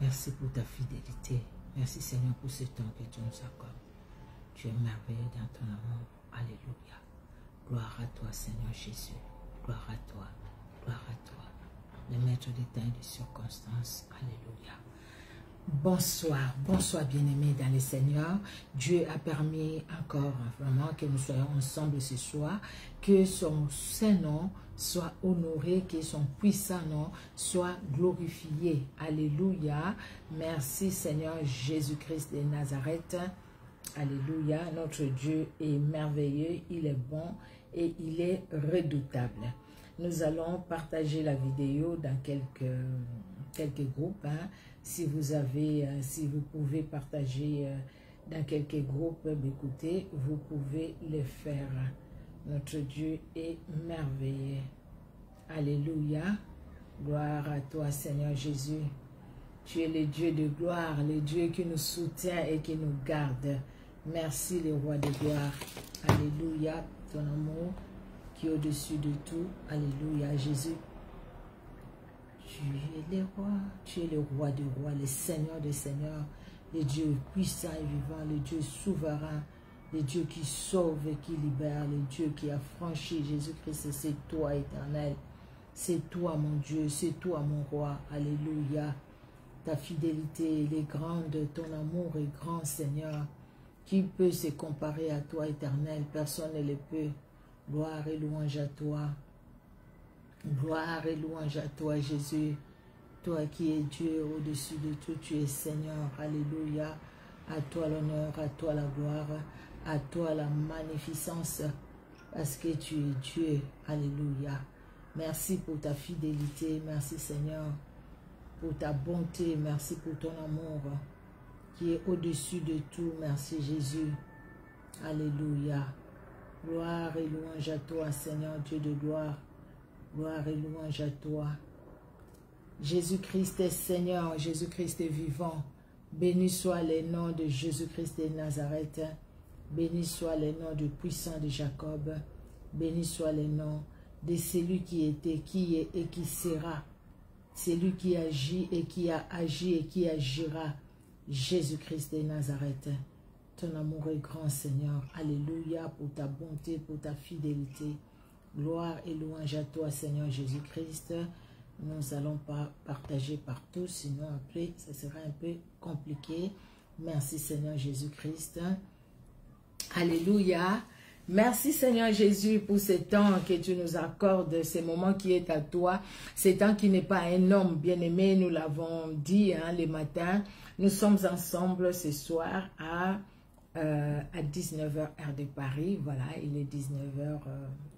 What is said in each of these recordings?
Merci pour ta fidélité. Merci Seigneur pour ce temps que tu nous accordes. Tu es merveilleux dans ton amour. Alléluia. Gloire à toi Seigneur Jésus. Gloire à toi. Gloire à toi. Le maître des temps et des circonstances. Alléluia. Bonsoir, bonsoir bien-aimés dans le Seigneur. Dieu a permis encore vraiment que nous soyons ensemble ce soir, que son Saint-Nom soit honoré, que son puissant nom soit glorifié. Alléluia. Merci Seigneur Jésus-Christ de Nazareth. Alléluia. Notre Dieu est merveilleux, il est bon et il est redoutable. Nous allons partager la vidéo dans quelques groupes. Si vous pouvez partager dans quelques groupes, écoutez, vous pouvez le faire. Notre Dieu est merveilleux. Alléluia. Gloire à toi, Seigneur Jésus. Tu es le Dieu de gloire, le Dieu qui nous soutient et qui nous garde. Merci, le roi de gloire. Alléluia. Ton amour qui est au-dessus de tout. Alléluia, Jésus. Tu es le roi, tu es le roi des rois, le Seigneur des seigneurs, le Dieu puissant et vivant, le Dieu souverain, le Dieu qui sauve et qui libère, le Dieu qui a franchi Jésus-Christ. C'est toi, éternel. C'est toi, mon Dieu, c'est toi, mon roi. Alléluia. Ta fidélité, elle est grande, ton amour est grand, Seigneur. Qui peut se comparer à toi, éternel? Personne ne le peut. Gloire et louange à toi. Gloire et louange à toi, Jésus. Toi qui es Dieu au-dessus de tout, tu es Seigneur. Alléluia. À toi l'honneur, à toi la gloire, à toi la magnificence, parce que tu es Dieu. Alléluia. Merci pour ta fidélité. Merci, Seigneur, pour ta bonté. Merci pour ton amour qui est au-dessus de tout. Merci, Jésus. Alléluia. Gloire et louange à toi, Seigneur, Dieu de gloire. Gloire et louange à toi. Jésus-Christ est Seigneur, Jésus-Christ est vivant. Béni soit le nom de Jésus-Christ de Nazareth. Béni soit le nom du puissant de Jacob. Béni soit le nom de celui qui était, qui est et qui sera. Celui qui agit et qui a agi et qui agira. Jésus-Christ de Nazareth. Ton amour est grand, Seigneur. Alléluia pour ta bonté, pour ta fidélité. Gloire et louange à toi, Seigneur Jésus-Christ. Nous allons pas partager partout, sinon après, ça sera un peu compliqué. Merci, Seigneur Jésus-Christ. Alléluia. Merci, Seigneur Jésus, pour ce temps que tu nous accordes, ce moment qui est à toi. Ce temps qui n'est pas un homme bien-aimé, nous l'avons dit les matins. Nous sommes ensemble ce soir à 19h heure de Paris. Voilà, il est 19h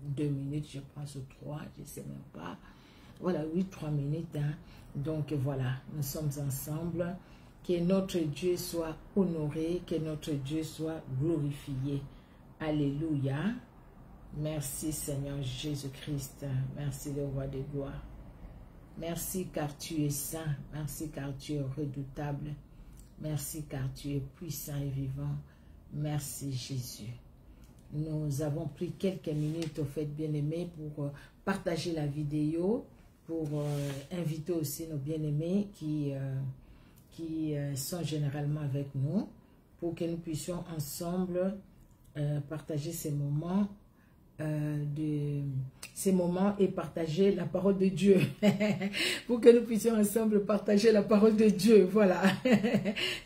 2 minutes, je pense, ou 3, je ne sais même pas. Voilà, oui, 3 minutes. Donc voilà, nous sommes ensemble. Que notre Dieu soit honoré, que notre Dieu soit glorifié. Alléluia. Merci Seigneur Jésus-Christ. Merci le roi des gloires. Merci car tu es saint. Merci car tu es redoutable. Merci car tu es puissant et vivant. Merci Jésus. Nous avons pris quelques minutes au fait bien-aimés pour partager la vidéo, pour inviter aussi nos bien-aimés qui sont généralement avec nous, pour que nous puissions ensemble partager ces moments et partager la parole de Dieu. Pour que nous puissions ensemble partager la parole de Dieu. Voilà.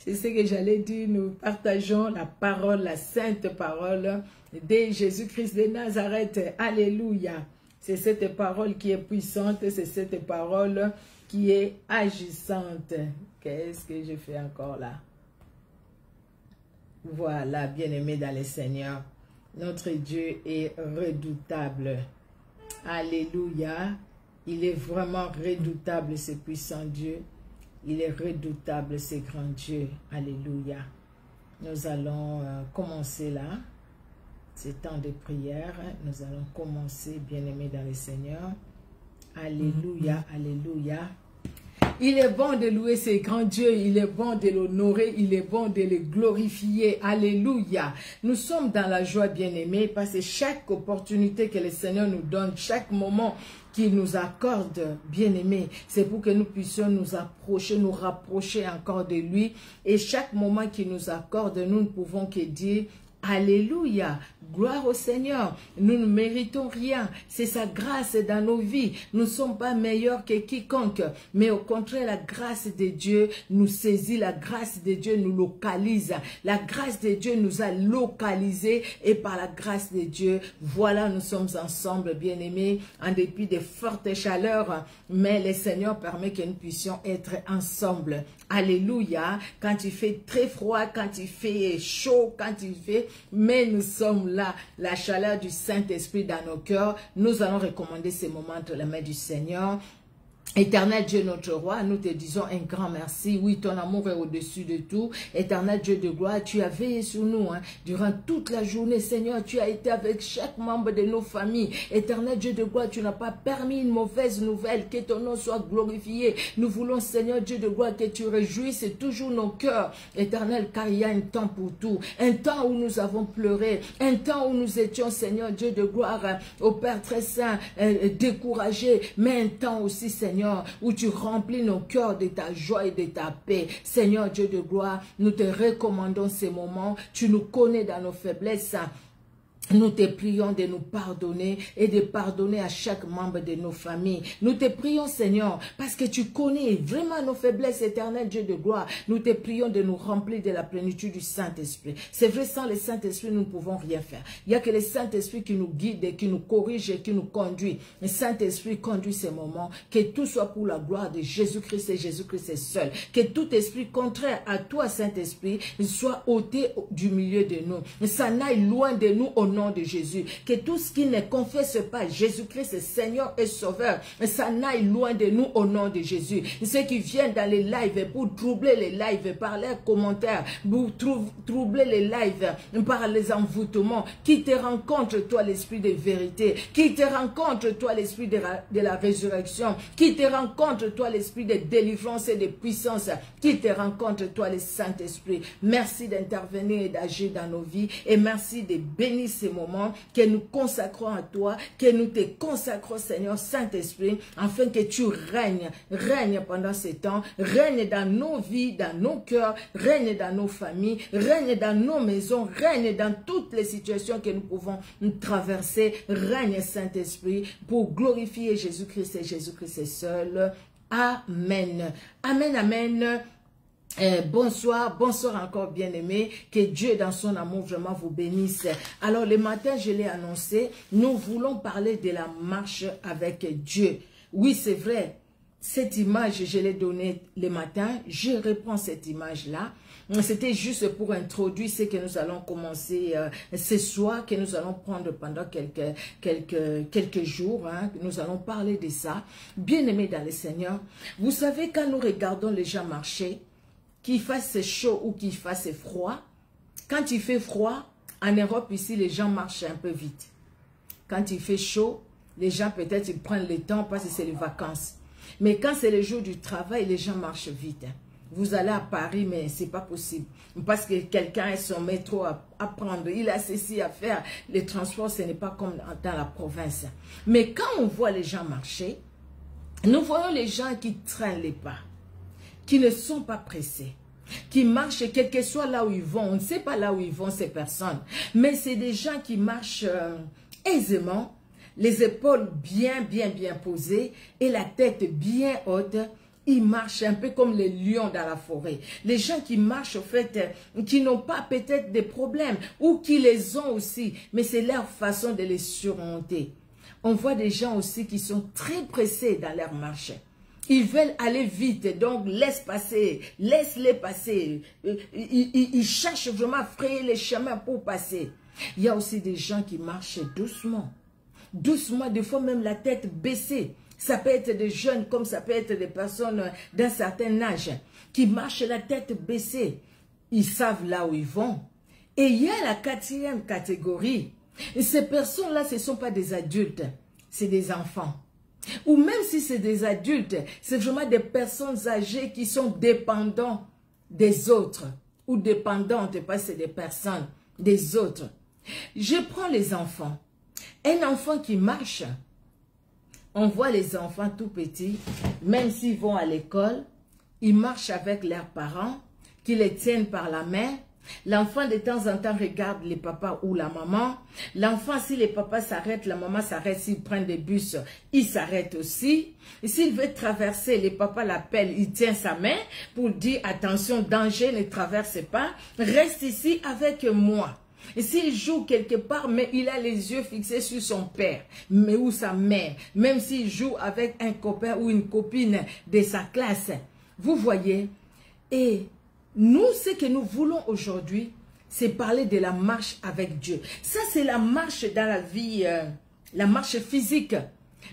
C'est ce que j'allais dire. Nous partageons la parole, la sainte parole de Jésus-Christ de Nazareth. Alléluia. C'est cette parole qui est puissante. C'est cette parole qui est agissante. Qu'est-ce que je fais encore là? Voilà, bien-aimés dans le Seigneur. Notre Dieu est redoutable. Alléluia. Il est vraiment redoutable, ce puissant Dieu. Il est redoutable, ce grand Dieu. Alléluia. Nous allons commencer là. C'est temps de prière. Nous allons commencer, bien-aimés dans le Seigneur. Alléluia, alléluia. Il est bon de louer ce grand Dieu, il est bon de l'honorer, il est bon de le glorifier. Alléluia. Nous sommes dans la joie, bien-aimés, parce que chaque opportunité que le Seigneur nous donne, chaque moment qu'il nous accorde, bien-aimés, c'est pour que nous puissions nous approcher, nous rapprocher encore de lui. Et chaque moment qu'il nous accorde, nous ne pouvons que dire alléluia, gloire au Seigneur. Nous ne méritons rien. C'est sa grâce dans nos vies. Nous ne sommes pas meilleurs que quiconque. Mais au contraire, la grâce de Dieu nous saisit. La grâce de Dieu nous localise. La grâce de Dieu nous a localisés. Et par la grâce de Dieu, voilà, nous sommes ensemble, bien-aimés, en dépit de fortes chaleurs. Mais le Seigneur permet que nous puissions être ensemble. Alléluia. Quand il fait très froid, quand il fait chaud, quand il fait... Mais nous sommes là, la chaleur du Saint-Esprit dans nos cœurs. Nous allons recommander ces moments entre les mains du Seigneur. Éternel Dieu notre roi, nous te disons un grand merci. Oui, ton amour est au-dessus de tout. Éternel Dieu de gloire, tu as veillé sur nous durant toute la journée. Seigneur, tu as été avec chaque membre de nos familles. Éternel Dieu de gloire, tu n'as pas permis une mauvaise nouvelle. Que ton nom soit glorifié. Nous voulons, Seigneur Dieu de gloire, que tu réjouisses toujours nos cœurs. Éternel, car il y a un temps pour tout. Un temps où nous avons pleuré. Un temps où nous étions, Seigneur Dieu de gloire, au Père très saint, découragés. Mais un temps aussi, Seigneur, où tu remplis nos cœurs de ta joie et de ta paix. Seigneur Dieu de gloire, nous te recommandons ces moments. Tu nous connais dans nos faiblesses. Nous te prions de nous pardonner et de pardonner à chaque membre de nos familles. Nous te prions, Seigneur, parce que tu connais vraiment nos faiblesses, éternel Dieu de gloire. Nous te prions de nous remplir de la plénitude du Saint-Esprit. C'est vrai, sans le Saint-Esprit, nous ne pouvons rien faire. Il n'y a que le Saint-Esprit qui nous guide, et qui nous corrige et qui nous conduit. Le Saint-Esprit conduit ces moments. Que tout soit pour la gloire de Jésus-Christ et Jésus-Christ est seul. Que tout esprit contraire à toi, Saint-Esprit, soit ôté du milieu de nous. Ça n'aille loin de nous au nom de Jésus. Que tout ce qui ne confesse pas Jésus-Christ est Seigneur et Sauveur, ça n'aille loin de nous au nom de Jésus. Ceux qui viennent dans les lives pour troubler les lives par leurs commentaires, pour troubler les lives par les envoûtements, qui te rencontre toi l'esprit de vérité, qui te rencontre toi l'esprit de la résurrection, qui te rencontre toi l'esprit de délivrance et de puissance, qui te rencontre toi le Saint-Esprit. Merci d'intervenir et d'agir dans nos vies et merci de bénir ces moments que nous consacrons à toi, que nous te consacrons, Seigneur Saint-Esprit, afin que tu règnes pendant ces temps, règne dans nos vies, dans nos cœurs, règne dans nos familles, règne dans nos maisons, règne dans toutes les situations que nous pouvons traverser, règne Saint-Esprit, pour glorifier Jésus-Christ et Jésus-Christ est seul. Amen. Amen, amen. Bonsoir encore bien-aimés, que Dieu dans son amour vraiment vous bénisse. Alors le matin je l'ai annoncé, nous voulons parler de la marche avec Dieu. Oui c'est vrai, cette image je l'ai donnée le matin, je reprends cette image-là. C'était juste pour introduire ce que nous allons commencer ce soir, que nous allons prendre pendant quelques jours. Nous allons parler de ça. Bien-aimés dans le Seigneur, vous savez quand nous regardons les gens marcher, qu'il fasse chaud ou qu'il fasse froid, quand il fait froid, en Europe ici, les gens marchent un peu vite. Quand il fait chaud, les gens peut-être ils prennent le temps parce que c'est les vacances. Mais quand c'est le jour du travail, les gens marchent vite. Vous allez à Paris, mais c'est pas possible. Parce que quelqu'un a son métro à prendre, il a ceci à faire. Les transports, ce n'est pas comme dans la province. Mais quand on voit les gens marcher, nous voyons les gens qui traînent les pas, qui ne sont pas pressés, qui marchent quel que soit là où ils vont. On ne sait pas là où ils vont ces personnes, mais c'est des gens qui marchent aisément, les épaules bien posées et la tête bien haute. Ils marchent un peu comme les lions dans la forêt. Les gens qui marchent, au fait, qui n'ont pas peut-être des problèmes ou qui les ont aussi, mais c'est leur façon de les surmonter. On voit des gens aussi qui sont très pressés dans leur marche. Ils veulent aller vite, donc laisse-les passer. Ils cherchent vraiment à frayer les chemins pour passer. Il y a aussi des gens qui marchent doucement. Doucement, des fois même la tête baissée. Ça peut être des jeunes comme ça peut être des personnes d'un certain âge qui marchent la tête baissée. Ils savent là où ils vont. Et il y a la quatrième catégorie. Et ces personnes-là, ce ne sont pas des adultes, c'est des enfants. Ou même si c'est des adultes, c'est vraiment des personnes âgées qui sont dépendants des autres. Ou dépendantes, pas c'est des personnes, des autres. Je prends les enfants. Un enfant qui marche, on voit les enfants tout petits, même s'ils vont à l'école, ils marchent avec leurs parents, qui les tiennent par la main. L'enfant de temps en temps regarde les papas ou la maman. L'enfant, si les papas s'arrêtent, la maman s'arrête. S'ils prennent des bus, il s'arrête aussi. Et s'il veut traverser, les papas l'appellent, il tient sa main pour dire attention, danger, ne traverse pas. Reste ici avec moi. Et s'il joue quelque part, mais il a les yeux fixés sur son père, mais ou sa mère, même s'il joue avec un copain ou une copine de sa classe. Vous voyez? Et nous, ce que nous voulons aujourd'hui, c'est parler de la marche avec Dieu. Ça, c'est la marche dans la vie, la marche physique.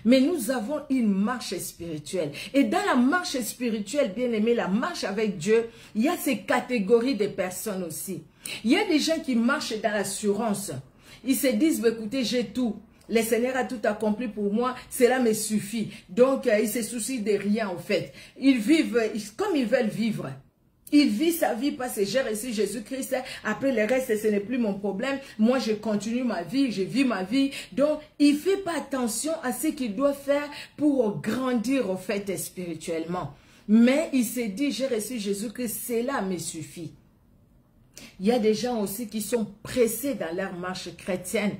Mais nous avons une marche spirituelle. Et dans la marche spirituelle, bien aimé, la marche avec Dieu, il y a ces catégories de personnes aussi. Il y a des gens qui marchent dans l'assurance. Ils se disent, bah, écoutez, j'ai tout. Le Seigneur a tout accompli pour moi, cela me suffit. Donc, ils se soucient de rien en fait. Ils vivent comme ils veulent vivre. Il vit sa vie passagère ici, Jésus-Christ. Après le reste, ce n'est plus mon problème. Moi, je continue ma vie, je vis ma vie. Donc, il ne fait pas attention à ce qu'il doit faire pour grandir, au fait, spirituellement. Mais il s'est dit, j'ai reçu Jésus-Christ, cela me suffit. Il y a des gens aussi qui sont pressés dans leur marche chrétienne,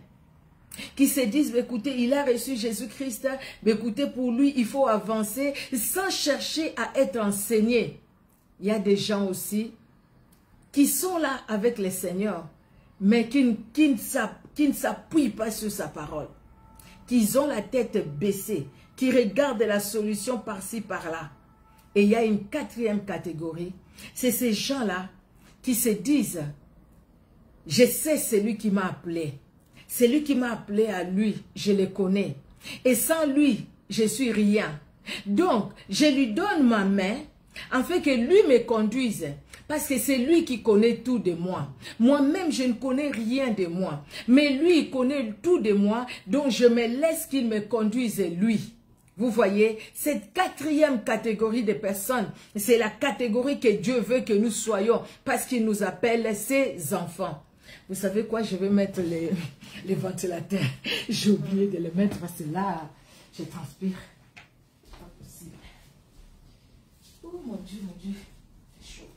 qui se disent, écoutez, il a reçu Jésus-Christ, écoutez, pour lui, il faut avancer sans chercher à être enseigné. Il y a des gens aussi qui sont là avec le Seigneur, mais qui ne s'appuient pas sur sa parole, qui ont la tête baissée, qui regardent la solution par-ci, par-là. Et il y a une quatrième catégorie, c'est ces gens-là qui se disent, je sais celui qui m'a appelé. Celui qui m'a appelé à lui, je le connais. Et sans lui, je suis rien. Donc, je lui donne ma main, afin que lui me conduise. Parce que c'est lui qui connaît tout de moi. Moi-même, je ne connais rien de moi. Mais lui, il connaît tout de moi. Donc, je me laisse qu'il me conduise lui. Vous voyez, cette quatrième catégorie de personnes, c'est la catégorie que Dieu veut que nous soyons. Parce qu'il nous appelle ses enfants. Vous savez quoi, je vais mettre les ventilateurs. J'ai oublié de les mettre parce que là, je transpire. Pas possible. Oh mon Dieu, c'est chaud.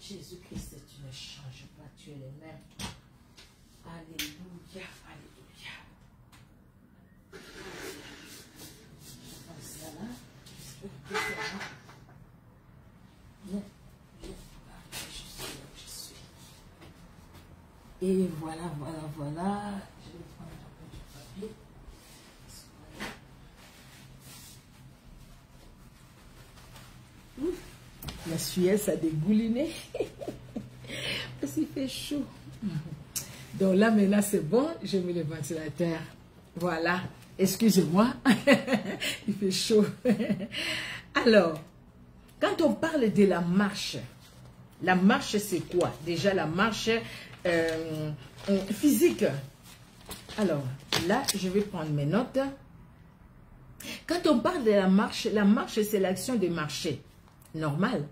Jésus-Christ, tu ne changes pas, tu es le même. Alléluia, alléluia. Je pense ça là. J'espère que ça va. Bien. Et voilà. Je vais prendre un peu du papier. Ouf, la suelle, ça a dégouliné. Parce qu'il fait chaud. Donc là, maintenant, c'est bon. J'ai mis le ventilateur. Voilà. Excusez-moi. Il fait chaud. Alors, quand on parle de la marche c'est quoi? Déjà, la marche physique. Alors, là, je vais prendre mes notes. Quand on parle de la marche, c'est l'action de marcher. Normal.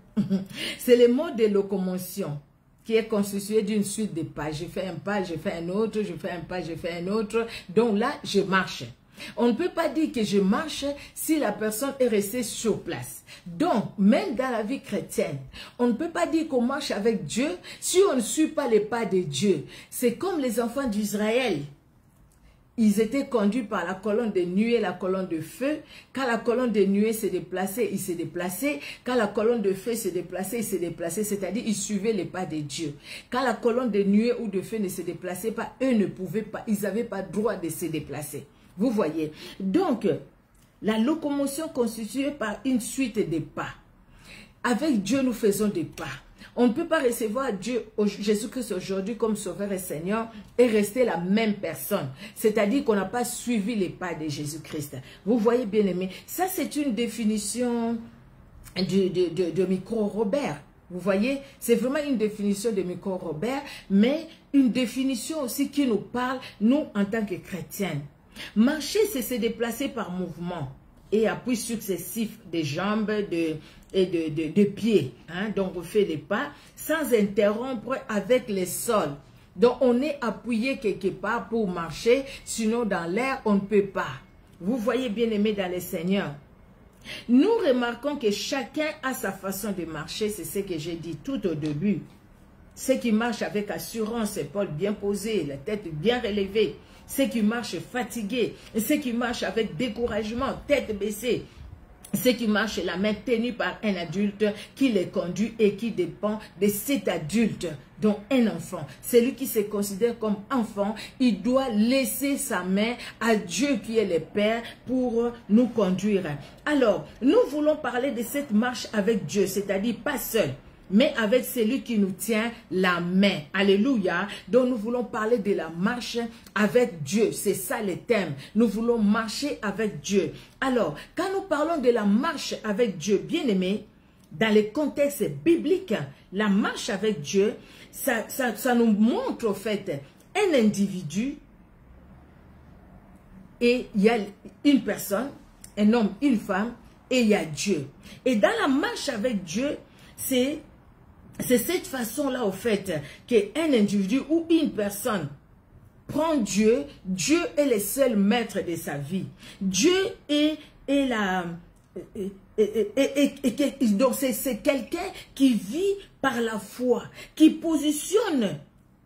C'est le mode de locomotion qui est constitué d'une suite de pas. Je fais un pas, je fais un autre, je fais un pas, je fais un autre. Donc là, je marche. On ne peut pas dire que je marche si la personne est restée sur place. Donc, même dans la vie chrétienne, on ne peut pas dire qu'on marche avec Dieu si on ne suit pas les pas de Dieu. C'est comme les enfants d'Israël. Ils étaient conduits par la colonne de nuée et la colonne de feu. Quand la colonne de nuée s'est déplacée, ils se déplaçaient. Quand la colonne de feu s'est déplacée, ils se déplaçaient. C'est-à-dire, ils suivaient les pas de Dieu. Quand la colonne de nuée ou de feu ne se déplaçait pas, eux ne pouvaient pas, ils n'avaient pas droit de se déplacer. Vous voyez. Donc, la locomotion constituée par une suite de pas. Avec Dieu, nous faisons des pas. On ne peut pas recevoir Dieu, Jésus-Christ aujourd'hui comme Sauveur et Seigneur et rester la même personne. C'est-à-dire qu'on n'a pas suivi les pas de Jésus-Christ. Vous voyez, bien aimé, ça c'est une définition de Micro Robert. Vous voyez, c'est vraiment une définition de Michael Robert, mais une définition aussi qui nous parle, nous, en tant que chrétiens. Marcher, c'est se déplacer par mouvement et appui successif des jambes et de pieds. Hein? Donc, on fait des pas sans interrompre avec les sols. Donc, on est appuyé quelque part pour marcher, sinon dans l'air, on ne peut pas. Vous voyez, bien aimé dans le Seigneur. Nous remarquons que chacun a sa façon de marcher, c'est ce que j'ai dit tout au début. Ceux qui marchent avec assurance, épaules bien posées, la tête bien relevée. Ceux qui marchent fatigués, ceux qui marchent avec découragement, tête baissée. Ceux qui marchent la main tenue par un adulte qui les conduit et qui dépend de cet adulte, dont un enfant. Celui qui se considère comme enfant, il doit laisser sa main à Dieu qui est le Père pour nous conduire. Alors, nous voulons parler de cette marche avec Dieu, c'est-à-dire pas seul, mais avec celui qui nous tient la main. Alléluia. Donc nous voulons parler de la marche avec Dieu. C'est ça le thème. Nous voulons marcher avec Dieu. Alors, quand nous parlons de la marche avec Dieu, bien aimé, dans le contexte biblique, la marche avec Dieu, ça nous montre au fait un individu et il y a une personne, un homme, une femme et il y a Dieu. Et dans la marche avec Dieu, c'est cette façon-là, au fait, qu'un individu ou une personne prend Dieu. Dieu est le seul maître de sa vie. Dieu est la... donc c'est quelqu'un qui vit par la foi, qui positionne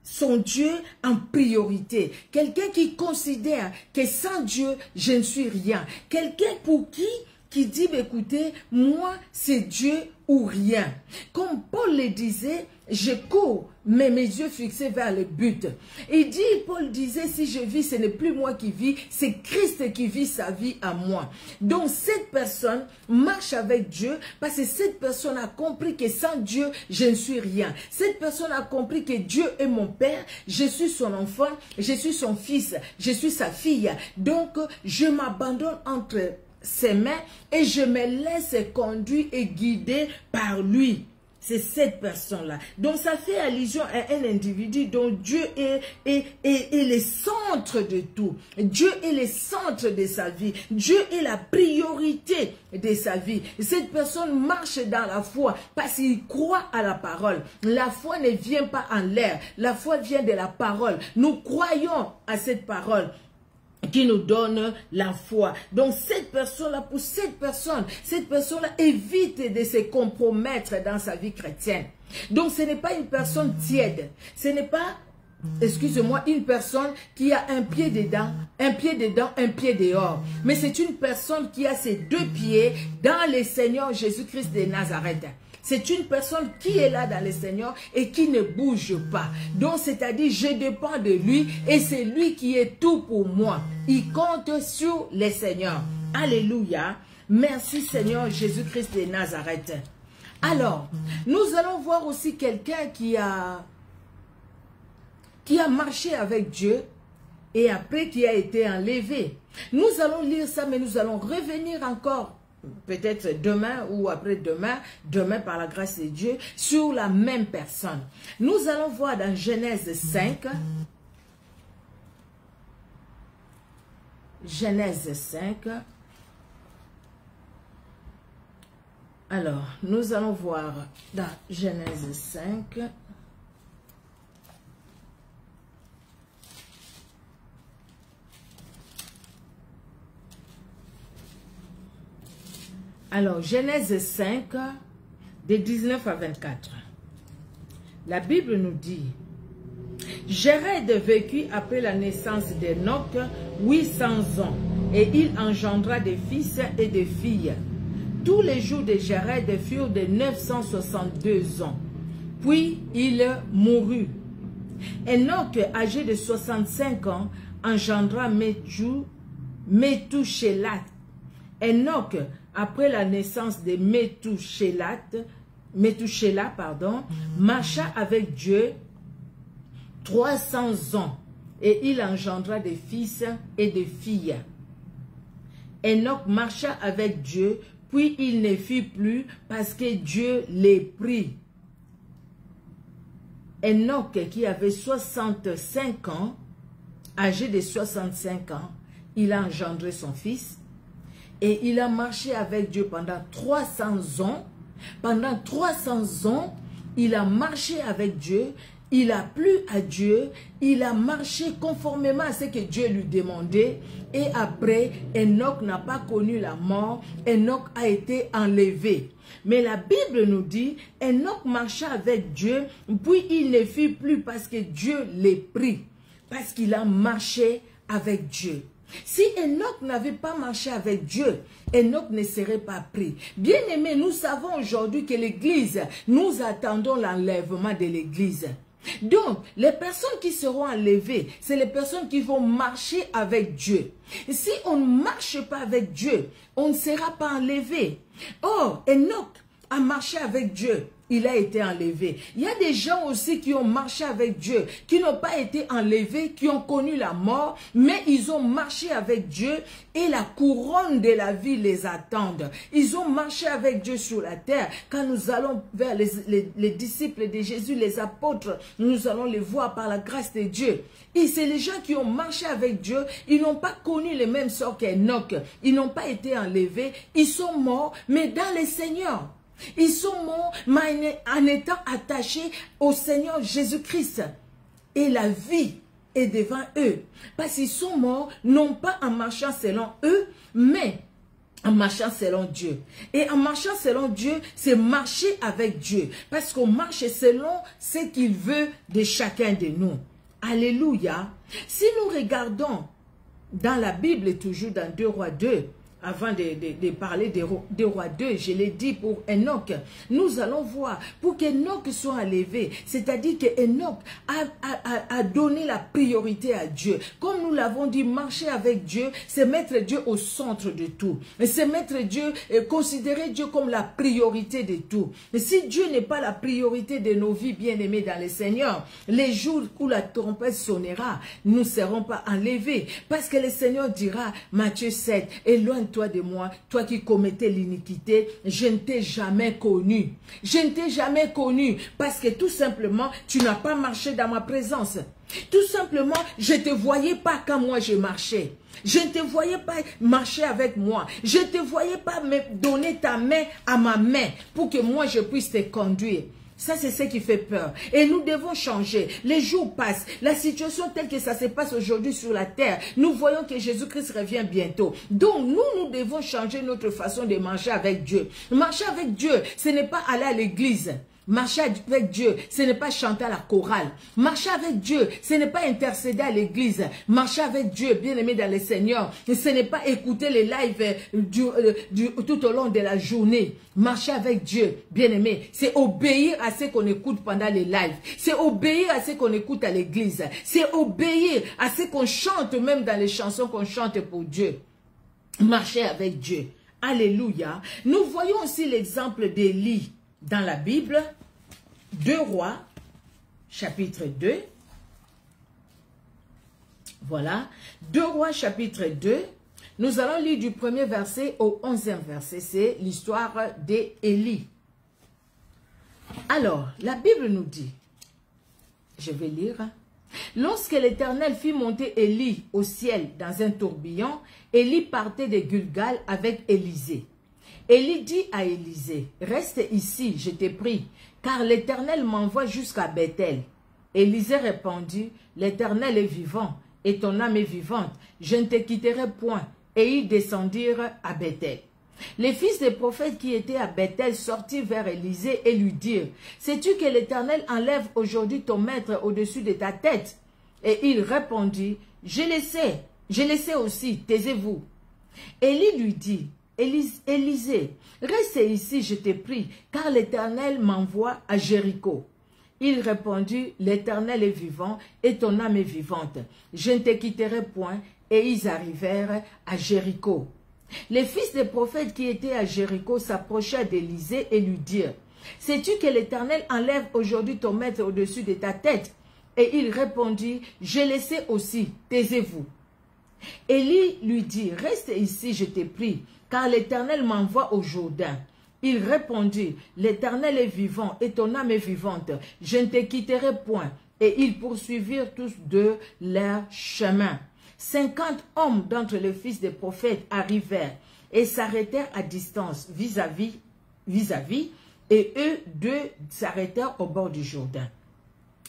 son Dieu en priorité. Quelqu'un qui considère que sans Dieu, je ne suis rien. Quelqu'un pour qui dit, écoutez, moi, c'est Dieu ou rien. Comme Paul le disait, je cours, mais mes yeux fixés vers le but. Il dit, Paul disait, si je vis, ce n'est plus moi qui vis, c'est Christ qui vit sa vie à moi. Donc, cette personne marche avec Dieu parce que cette personne a compris que sans Dieu, je ne suis rien. Cette personne a compris que Dieu est mon Père, je suis son enfant, je suis son fils, je suis sa fille. Donc, je m'abandonne entre ses mains et je me laisse conduire et guider par lui. C'est cette personne-là. Donc ça fait allusion à un individu dont Dieu est le centre de tout. Dieu est le centre de sa vie. Dieu est la priorité de sa vie. Cette personne marche dans la foi parce qu'il croit à la parole. La foi ne vient pas en l'air. La foi vient de la parole. Nous croyons à cette parole qui nous donne la foi. Donc cette personne-là, pour cette personne-là évite de se compromettre dans sa vie chrétienne. Donc ce n'est pas une personne tiède, ce n'est pas, excusez-moi, une personne qui a un pied dedans, un pied dehors. Mais c'est une personne qui a ses deux pieds dans le Seigneur Jésus-Christ de Nazareth. C'est une personne qui est là dans le Seigneur et qui ne bouge pas. Donc, c'est-à-dire, je dépends de lui et c'est lui qui est tout pour moi. Il compte sur le Seigneur. Alléluia. Merci Seigneur Jésus-Christ de Nazareth. Alors, nous allons voir aussi quelqu'un qui a marché avec Dieu et après qui a été enlevé. Nous allons lire ça, mais nous allons revenir encore peut-être demain ou après-demain, demain par la grâce de Dieu, sur la même personne. Nous allons voir dans Genèse 5, Genèse 5, alors, nous allons voir dans Genèse 5, alors, Genèse 5, de 19 à 24. La Bible nous dit, Jéred vécut après la naissance d'Enoch 800 ans, et il engendra des fils et des filles. Tous les jours de Jéred furent de 962 ans. Puis il mourut. Enoch, âgé de 65 ans, engendra Métouchélat. Enoch, après la naissance de Métouchéla, marcha avec Dieu 300 ans et il engendra des fils et des filles. Enoch marcha avec Dieu, puis il ne fit plus parce que Dieu les prit. Enoch qui avait 65 ans, âgé de 65 ans, il a engendré son fils et il a marché avec Dieu pendant 300 ans. Pendant 300 ans, il a marché avec Dieu, il a plu à Dieu, il a marché conformément à ce que Dieu lui demandait. Et après, Enoch n'a pas connu la mort, Enoch a été enlevé. Mais la Bible nous dit, Enoch marcha avec Dieu, puis il ne fit plus parce que Dieu l'a pris, parce qu'il a marché avec Dieu. Si Enoch n'avait pas marché avec Dieu, Enoch ne serait pas pris. Bien aimé, nous savons aujourd'hui que l'Église, nous attendons l'enlèvement de l'Église. Donc, les personnes qui seront enlevées, c'est les personnes qui vont marcher avec Dieu. Si on ne marche pas avec Dieu, on ne sera pas enlevé. Or, Enoch a marché avec Dieu. Il a été enlevé. Il y a des gens aussi qui ont marché avec Dieu, qui n'ont pas été enlevés, qui ont connu la mort, mais ils ont marché avec Dieu et la couronne de la vie les attend. Ils ont marché avec Dieu sur la terre. Quand nous allons vers les disciples de Jésus, les apôtres, nous allons les voir par la grâce de Dieu. Et c'est les gens qui ont marché avec Dieu, ils n'ont pas connu les mêmes sorts qu'Enoch. Ils n'ont pas été enlevés, ils sont morts, mais dans le Seigneur. Ils sont morts en étant attachés au Seigneur Jésus-Christ. Et la vie est devant eux. Parce qu'ils sont morts, non pas en marchant selon eux, mais en marchant selon Dieu. Et en marchant selon Dieu, c'est marcher avec Dieu. Parce qu'on marche selon ce qu'il veut de chacun de nous. Alléluia. Si nous regardons dans la Bible, toujours dans 2 Rois 2, avant de parler des rois 2, je l'ai dit pour Enoch, nous allons voir, pour qu'Enoch soit enlevé, c'est-à-dire qu'Enoch a donné la priorité à Dieu. Comme nous l'avons dit, marcher avec Dieu, c'est mettre Dieu au centre de tout. C'est mettre Dieu, considérer Dieu comme la priorité de tout. Et si Dieu n'est pas la priorité de nos vies bien-aimées dans le Seigneur, les jours où la trompette sonnera, nous ne serons pas enlevés. Parce que le Seigneur dira, Matthieu 7, éloigne-toi de moi, toi qui commettais l'iniquité, je ne t'ai jamais connu. Je ne t'ai jamais connu parce que tout simplement, tu n'as pas marché dans ma présence. Tout simplement, je ne te voyais pas quand moi je marchais. Je ne te voyais pas marcher avec moi. Je ne te voyais pas me donner ta main à ma main pour que moi je puisse te conduire. Ça, c'est ce qui fait peur. Et nous devons changer. Les jours passent. La situation telle que ça se passe aujourd'hui sur la terre, nous voyons que Jésus-Christ revient bientôt. Donc, nous devons changer notre façon de marcher avec Dieu. Marcher avec Dieu, ce n'est pas aller à l'église. Marcher avec Dieu, ce n'est pas chanter à la chorale. Marcher avec Dieu, ce n'est pas intercéder à l'église. Marcher avec Dieu, bien-aimé dans le Seigneur, ce n'est pas écouter les lives tout au long de la journée. Marcher avec Dieu, bien-aimé, c'est obéir à ce qu'on écoute pendant les lives. C'est obéir à ce qu'on écoute à l'église. C'est obéir à ce qu'on chante même dans les chansons qu'on chante pour Dieu. Marcher avec Dieu. Alléluia. Nous voyons aussi l'exemple d'Élie dans la Bible. 2 Rois, chapitre 2. Voilà. 2 Rois, chapitre 2. Nous allons lire du 1er verset au 11e verset. C'est l'histoire d'Élie. Alors, la Bible nous dit, je vais lire. Lorsque l'Éternel fit monter Élie au ciel dans un tourbillon, Élie partait de Gilgal avec Élisée. Élie dit à Élisée, reste ici, je t'ai prie, car l'Éternel m'envoie jusqu'à Bethel. Élisée répondit, l'Éternel est vivant, et ton âme est vivante, je ne te quitterai point. Et ils descendirent à Bethel. Les fils des prophètes qui étaient à Bethel sortirent vers Élisée et lui dirent, sais-tu que l'Éternel enlève aujourd'hui ton maître au-dessus de ta tête? Et il répondit, je le sais aussi, taisez-vous. Élie lui dit, Élisée, reste ici, je te prie, car l'Éternel m'envoie à Jéricho. Il répondit, l'Éternel est vivant et ton âme est vivante. Je ne te quitterai point. Et ils arrivèrent à Jéricho. Les fils des prophètes qui étaient à Jéricho s'approchèrent d'Élisée et lui dirent, sais-tu que l'Éternel enlève aujourd'hui ton maître au-dessus de ta tête? Et il répondit, je le sais aussi, taisez-vous. Élie lui dit, reste ici, je te prie, car l'Éternel m'envoie au Jourdain. Il répondit, l'Éternel est vivant et ton âme est vivante. Je ne te quitterai point. Et ils poursuivirent tous deux leur chemin. 50 hommes d'entre les fils des prophètes arrivèrent et s'arrêtèrent à distance vis-à-vis, et eux deux s'arrêtèrent au bord du Jourdain.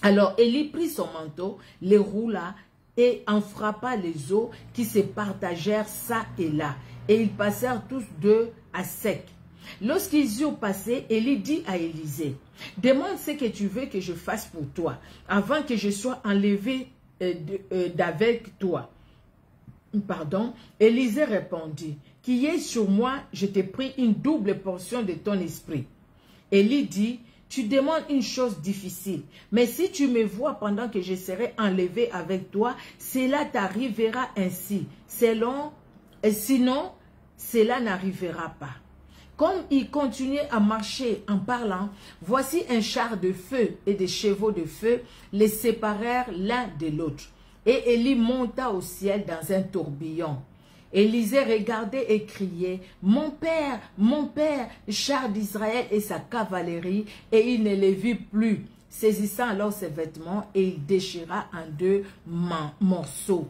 Alors Élie prit son manteau, les roula et en frappa les eaux qui se partagèrent çà et là. Et ils passèrent tous deux à sec. Lorsqu'ils eurent passé, Élie dit à Élisée, « Demande ce que tu veux que je fasse pour toi, avant que je sois enlevé d'avec toi. » Pardon. Élisée répondit, « Qui est sur moi, je t'ai pris une double portion de ton esprit. » Élie dit, « Tu demandes une chose difficile, mais si tu me vois pendant que je serai enlevé avec toi, cela t'arrivera ainsi. Sinon, cela n'arrivera pas. » Comme il continuait à marcher en parlant, voici un char de feu et des chevaux de feu les séparèrent l'un de l'autre. Et Élie monta au ciel dans un tourbillon. Élisée regardait et criait, « Mon père, char d'Israël et sa cavalerie !» Et il ne les vit plus, saisissant alors ses vêtements, et il déchira en deux morceaux.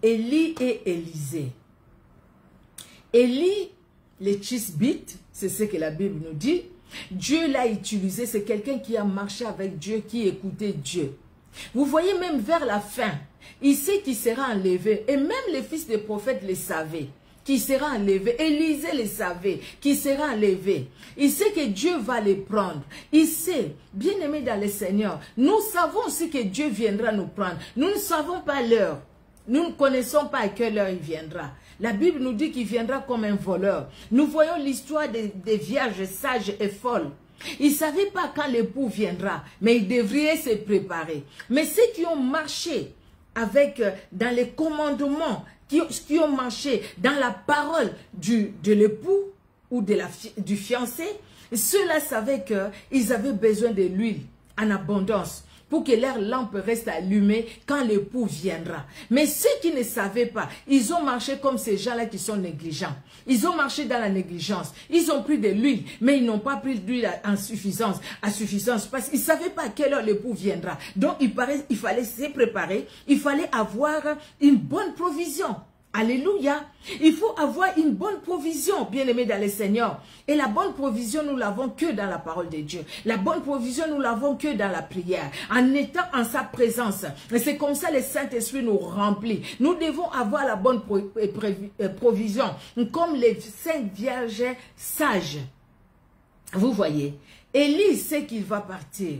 Élie et Élisée. Élie, les Tishbites, c'est ce que la Bible nous dit. Dieu l'a utilisé, c'est quelqu'un qui a marché avec Dieu, qui écoutait Dieu. Vous voyez, même vers la fin, il sait qu'il sera enlevé. Et même les fils des prophètes le savaient, qu'il sera enlevé. Élisée le savait, qu'il sera enlevé. Il sait que Dieu va les prendre. Il sait, bien aimé dans le Seigneur, nous savons aussi que Dieu viendra nous prendre. Nous ne savons pas l'heure. Nous ne connaissons pas à quelle heure il viendra. La Bible nous dit qu'il viendra comme un voleur. Nous voyons l'histoire des vierges sages et folles. Ils ne savaient pas quand l'époux viendra, mais ils devraient se préparer. Mais ceux qui ont marché avec, dans les commandements, qui ont marché dans la parole de l'époux ou du fiancé, ceux-là savaient qu'ils avaient besoin de l'huile en abondance, pour que leur lampe reste allumée quand l'époux viendra. Mais ceux qui ne savaient pas, ils ont marché comme ces gens-là qui sont négligents. Ils ont marché dans la négligence. Ils ont pris de l'huile, mais ils n'ont pas pris de l'huile à suffisance, parce qu'ils ne savaient pas à quelle heure l'époux viendra. Donc il fallait se préparer, il fallait avoir une bonne provision. Alléluia. Il faut avoir une bonne provision, bien-aimés dans le Seigneur. Et la bonne provision, nous l'avons que dans la parole de Dieu. La bonne provision, nous l'avons que dans la prière. En étant en sa présence. Et c'est comme ça le Saint-Esprit nous remplit. Nous devons avoir la bonne provision. Comme les 5 vierges sages. Vous voyez. Élie sait qu'il va partir.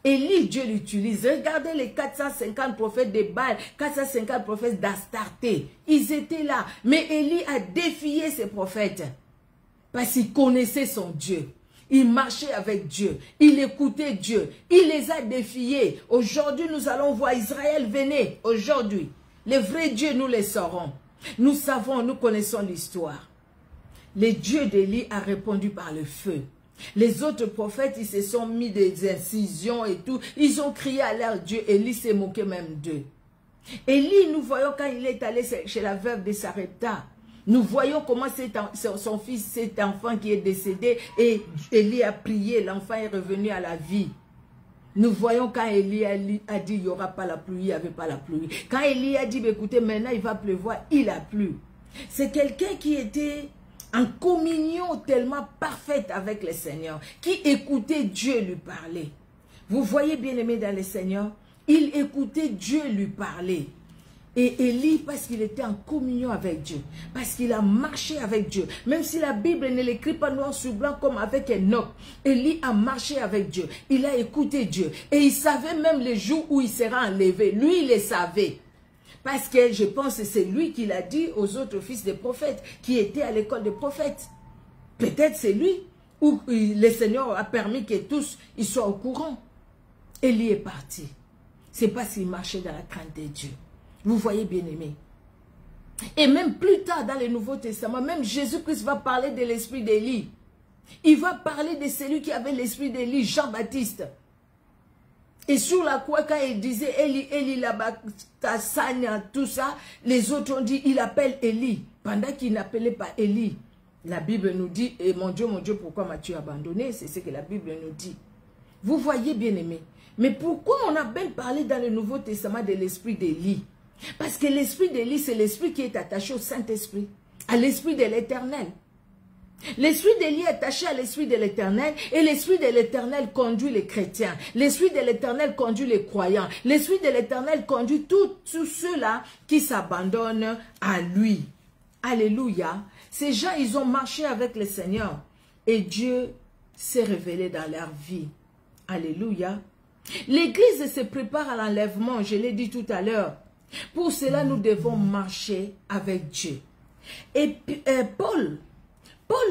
Élie, Dieu l'utilise. Regardez les 450 prophètes de Baal, 450 prophètes d'Astarté. Ils étaient là. Mais Élie a défié ces prophètes. Parce qu'il connaissait son Dieu. Il marchait avec Dieu. Il écoutait Dieu. Il les a défiés. Aujourd'hui, nous allons voir Israël, venez. Aujourd'hui, les vrais dieux, nous les saurons. Nous savons, nous connaissons l'histoire. Le Dieu d'Élie a répondu par le feu. Les autres prophètes, ils se sont mis des incisions et tout. Ils ont crié à leur Dieu. Élie s'est moqué même d'eux. Élie, nous voyons quand il est allé chez la veuve de Sarepta. Nous voyons comment son fils, cet enfant qui est décédé, et Élie a prié. L'enfant est revenu à la vie. Nous voyons quand Élie a dit il n'y aura pas la pluie, il n'y avait pas la pluie. Quand Élie a dit écoutez, maintenant il va pleuvoir, il a plu. C'est quelqu'un qui était en communion tellement parfaite avec le Seigneur, qui écoutait Dieu lui parler. Vous voyez, bien aimé dans le Seigneur, il écoutait Dieu lui parler. Et Élie, parce qu'il était en communion avec Dieu, parce qu'il a marché avec Dieu, même si la Bible ne l'écrit pas noir sur blanc comme avec Enoch, Élie a marché avec Dieu, il a écouté Dieu, et il savait même les jours où il sera enlevé, lui il les savait. Parce que je pense que c'est lui qui l'a dit aux autres fils des prophètes qui étaient à l'école des prophètes. Peut-être c'est lui ou le Seigneur a permis que tous ils soient au courant. Élie est parti. C'est parce qu'il marchait dans la crainte de Dieu. Vous voyez, bien aimé. Et même plus tard dans le Nouveau Testament, même Jésus-Christ va parler de l'esprit d'Élie. Il va parler de celui qui avait l'esprit d'Élie, Jean-Baptiste. Et sur la croix, quand il disait Élie, Élie, là-bas, Tassania, tout ça, les autres ont dit, il appelle Élie, pendant qu'il n'appelait pas Élie. La Bible nous dit, et mon Dieu, pourquoi m'as-tu abandonné? C'est ce que la Bible nous dit. Vous voyez, bien-aimés. Mais pourquoi on a bien parlé dans le Nouveau Testament de l'esprit d'Élie? Parce que l'esprit d'Élie, c'est l'esprit qui est attaché au Saint-Esprit, à l'esprit de l'Éternel. L'esprit d'Élie est attaché à l'esprit de l'Éternel et l'esprit de l'Éternel conduit les chrétiens. L'esprit de l'Éternel conduit les croyants. L'esprit de l'Éternel conduit tous ceux-là qui s'abandonnent à lui. Alléluia. Ces gens, ils ont marché avec le Seigneur et Dieu s'est révélé dans leur vie. Alléluia. L'Église se prépare à l'enlèvement, je l'ai dit tout à l'heure. Pour cela, nous devons marcher avec Dieu. Et Paul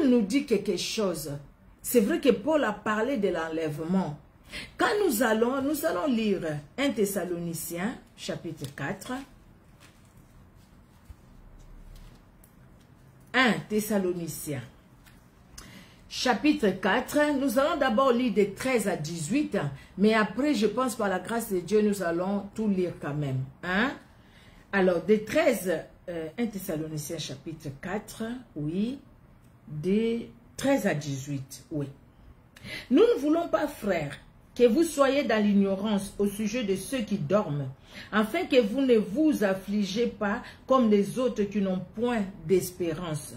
nous dit quelque chose. C'est vrai que Paul a parlé de l'enlèvement. Quand nous allons lire 1 Thessaloniciens, chapitre 4. 1 Thessaloniciens, chapitre 4. Nous allons d'abord lire de 13 à 18. Mais après, je pense par la grâce de Dieu, nous allons tout lire quand même. Hein? Alors, de 13, 1 Thessaloniciens, chapitre 4, oui. De 13 à 18, oui. Nous ne voulons pas, frères, que vous soyez dans l'ignorance au sujet de ceux qui dorment, afin que vous ne vous affligez pas comme les autres qui n'ont point d'espérance.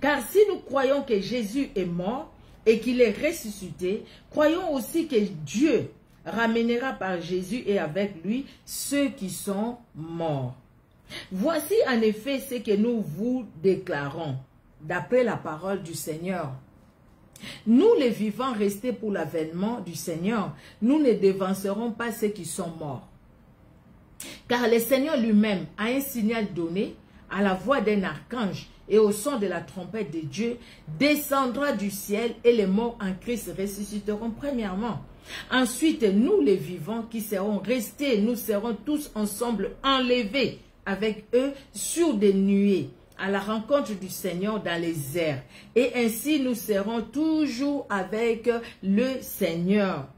Car si nous croyons que Jésus est mort et qu'il est ressuscité, croyons aussi que Dieu ramènera par Jésus et avec lui ceux qui sont morts. Voici en effet ce que nous vous déclarons. D'après la parole du Seigneur. Nous les vivants restés pour l'avènement du Seigneur, nous ne devancerons pas ceux qui sont morts. Car le Seigneur lui-même a un signal donné à la voix d'un archange et au son de la trompette de Dieu, descendra du ciel et les morts en Christ ressusciteront premièrement. Ensuite, nous les vivants qui serons restés, nous serons tous ensemble enlevés avec eux sur des nuées, à la rencontre du Seigneur dans les airs. Et ainsi nous serons toujours avec le Seigneur.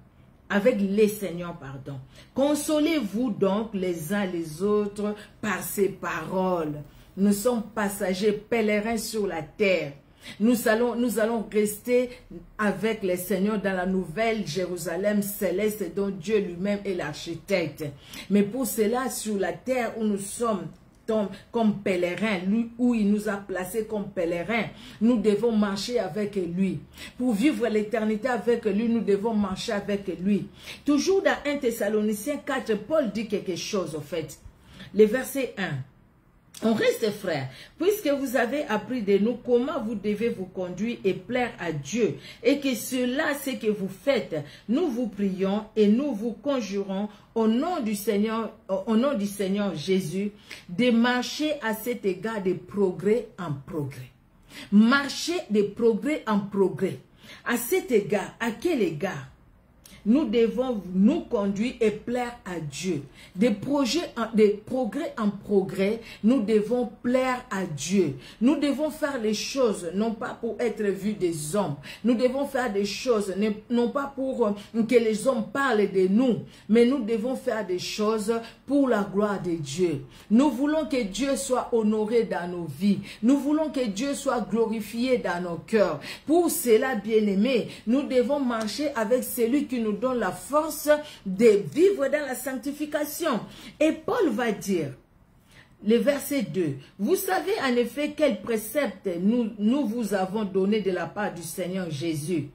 Avec les Seigneurs, pardon. Consolez-vous donc les uns les autres par ces paroles. Nous sommes passagers pèlerins sur la terre. Nous allons rester avec les Seigneurs dans la nouvelle Jérusalem céleste dont Dieu lui-même est l'architecte. Mais pour cela, sur la terre où nous sommes, comme pèlerin, lui où il nous a placés comme pèlerins, nous devons marcher avec lui. Pour vivre l'éternité avec lui, nous devons marcher avec lui. Toujours dans 1 Thessaloniciens 4, Paul dit quelque chose au fait. Le verset 1. On reste frères, puisque vous avez appris de nous comment vous devez vous conduire et plaire à Dieu, et que cela c'est que vous faites, nous vous prions et nous vous conjurons au nom du Seigneur Jésus, de marcher à cet égard de progrès en progrès. Marcher de progrès en progrès. À cet égard, à quel égard? Nous devons nous conduire et plaire à Dieu. Des progrès en progrès, nous devons plaire à Dieu. Nous devons faire les choses, non pas pour être vus des hommes. Nous devons faire des choses, non pas pour que les hommes parlent de nous, mais nous devons faire des choses pour la gloire de Dieu. Nous voulons que Dieu soit honoré dans nos vies. Nous voulons que Dieu soit glorifié dans nos cœurs. Pour cela, bien-aimés, nous devons marcher avec celui qui nous donne la force de vivre dans la sanctification. Et Paul va dire, le verset 2, vous savez en effet quel précepte nous vous avons donné de la part du Seigneur Jésus.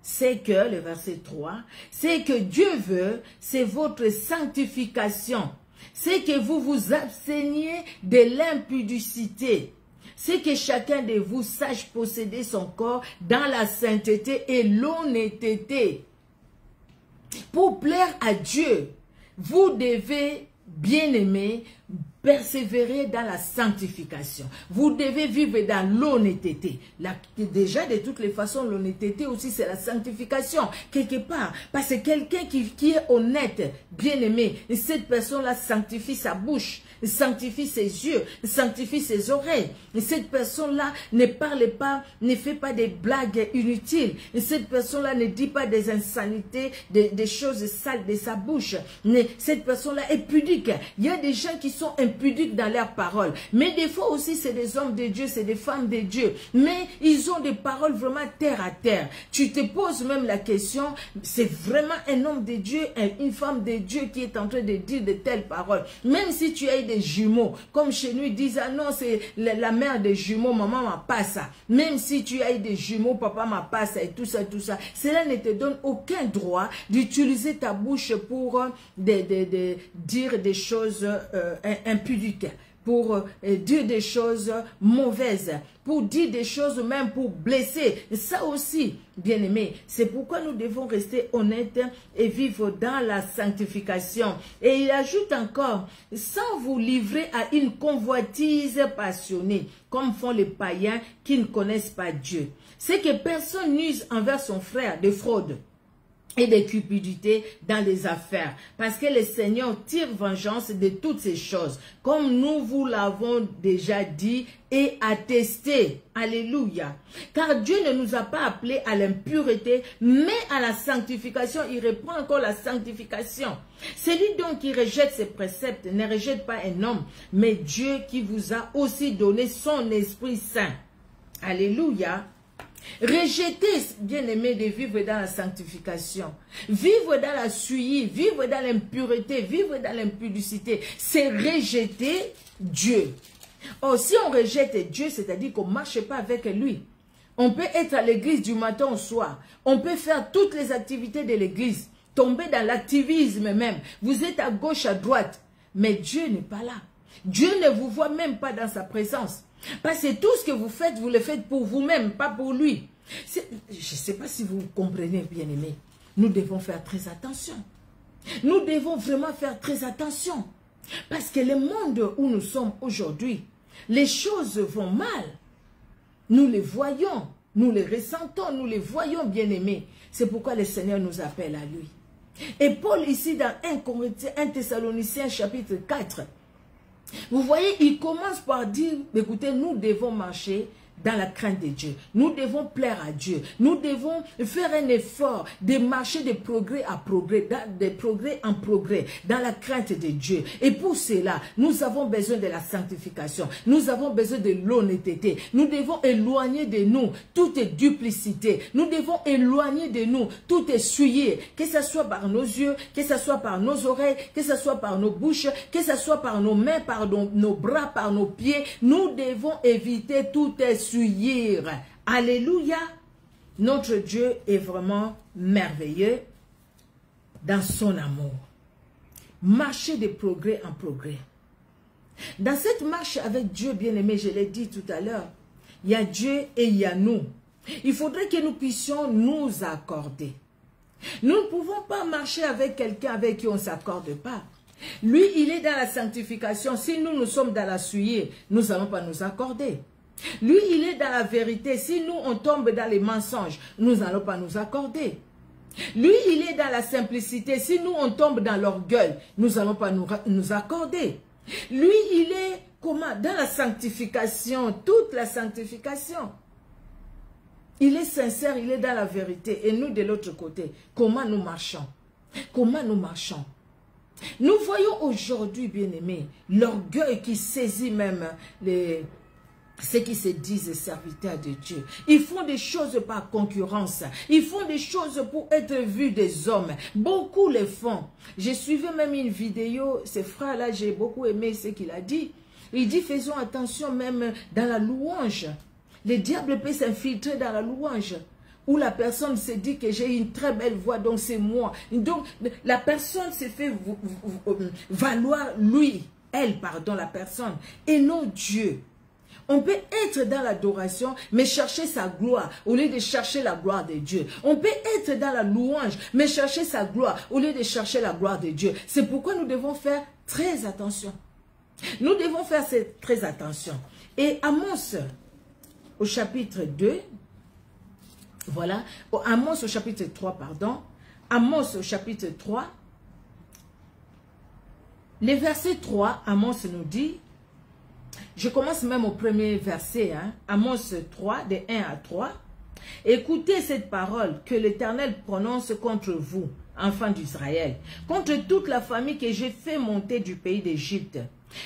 C'est que, le verset 3, c'est que Dieu veut, c'est votre sanctification. C'est que vous vous absteniez de l'impudicité. C'est que chacun de vous sache posséder son corps dans la sainteté et l'honnêteté. Pour plaire à Dieu, vous devez, bien aimer, persévérer dans la sanctification. Vous devez vivre dans l'honnêteté. Déjà, de toutes les façons, l'honnêteté aussi, c'est la sanctification, quelque part. Parce que quelqu'un qui est honnête, bien aimé, cette personne-là sanctifie sa bouche, sanctifie ses yeux, sanctifie ses oreilles. Et cette personne-là ne parle pas, ne fait pas des blagues inutiles. Et cette personne-là ne dit pas des insanités, des choses sales de sa bouche. Mais cette personne-là est pudique. Il y a des gens qui sont impudiques impudiques dans leurs paroles. Mais des fois aussi, c'est des hommes de Dieu, c'est des femmes de Dieu. Mais ils ont des paroles vraiment terre à terre. Tu te poses même la question, c'est vraiment un homme de Dieu, une femme de Dieu qui est en train de dire de telles paroles. Même si tu as des jumeaux, comme chez nous, ils disent, ah non, c'est la mère des jumeaux, maman m'a pas ça. Même si tu as des jumeaux, papa m'a pas ça et tout ça, cela ne te donne aucun droit d'utiliser ta bouche pour dire des choses impudiques, pour dire des choses mauvaises, pour dire des choses même pour blesser. Ça aussi, bien aimé, c'est pourquoi nous devons rester honnêtes et vivre dans la sanctification. Et il ajoute encore, sans vous livrer à une convoitise passionnée, comme font les païens qui ne connaissent pas Dieu. C'est que personne n'use envers son frère de fraude et de cupidité dans les affaires, parce que le Seigneur tire vengeance de toutes ces choses, comme nous vous l'avons déjà dit et attesté. Alléluia. Car Dieu ne nous a pas appelés à l'impureté, mais à la sanctification. Il reprend encore la sanctification. Celui donc qui rejette ses préceptes ne rejette pas un homme, mais Dieu qui vous a aussi donné son Esprit Saint. Alléluia. Rejeter, bien-aimé, de vivre dans la sanctification, vivre dans la souillie, vivre dans l'impureté, vivre dans l'impudicité, c'est rejeter Dieu. Or, si on rejette Dieu, c'est-à-dire qu'on ne marche pas avec lui. On peut être à l'église du matin au soir, on peut faire toutes les activités de l'église, tomber dans l'activisme même, vous êtes à gauche, à droite, mais Dieu n'est pas là. Dieu ne vous voit même pas dans sa présence. Parce que tout ce que vous le faites pour vous-même, pas pour lui. Je ne sais pas si vous comprenez, bien aimé. Nous devons faire très attention. Nous devons vraiment faire très attention. Parce que le monde où nous sommes aujourd'hui, les choses vont mal. Nous les voyons, nous les ressentons, nous les voyons, bien aimés. C'est pourquoi le Seigneur nous appelle à lui. Et Paul ici dans 1 Thessaloniciens chapitre 4, vous voyez, il commence par dire, écoutez, nous devons marcher dans la crainte de Dieu. Nous devons plaire à Dieu. Nous devons faire un effort de marcher de progrès à progrès, de progrès en progrès, dans la crainte de Dieu. Et pour cela, nous avons besoin de la sanctification. Nous avons besoin de l'honnêteté. Nous devons éloigner de nous toute duplicité. Nous devons éloigner de nous toute souillure, que ce soit par nos yeux, que ce soit par nos oreilles, que ce soit par nos bouches, que ce soit par nos mains, par nos bras, par nos pieds. Nous devons éviter toute souillure. Alléluia. Notre Dieu est vraiment merveilleux dans son amour. Marcher de progrès en progrès. Dans cette marche avec Dieu, bien-aimé, je l'ai dit tout à l'heure, il y a Dieu et il y a nous. Il faudrait que nous puissions nous accorder. Nous ne pouvons pas marcher avec quelqu'un avec qui on ne s'accorde pas. Lui, il est dans la sanctification. Si nous, nous sommes dans la souillure, nous n'allons pas nous accorder. Lui, il est dans la vérité. Si nous, on tombe dans les mensonges, nous n'allons pas nous accorder. Lui, il est dans la simplicité. Si nous, on tombe dans l'orgueil, nous n'allons pas nous accorder. Lui, il est comment? Dans la sanctification, toute la sanctification. Il est sincère, il est dans la vérité. Et nous, de l'autre côté, comment nous marchons? Comment nous marchons? Nous voyons aujourd'hui, bien-aimés, l'orgueil qui saisit même ceux qui se disent serviteurs de Dieu. Ils font des choses par concurrence. Ils font des choses pour être vus des hommes. Beaucoup le font. J'ai suivi même une vidéo, ce frère-là, j'ai beaucoup aimé ce qu'il a dit. Il dit, faisons attention même dans la louange. Le diable peut s'infiltrer dans la louange. Où la personne se dit que j'ai une très belle voix, donc c'est moi. Donc, la personne se fait valoir la personne, et non Dieu. On peut être dans l'adoration, mais chercher sa gloire, au lieu de chercher la gloire de Dieu. On peut être dans la louange, mais chercher sa gloire, au lieu de chercher la gloire de Dieu. C'est pourquoi nous devons faire très attention. Nous devons faire très attention. Et Amos, au chapitre 2, voilà, Amos au chapitre 3, pardon, Amos au chapitre 3, le verset 3, Amos nous dit, je commence même au premier verset, hein, Amos 3, de 1 à 3. Écoutez cette parole que l'Éternel prononce contre vous, enfants d'Israël, contre toute la famille que j'ai fait monter du pays d'Égypte.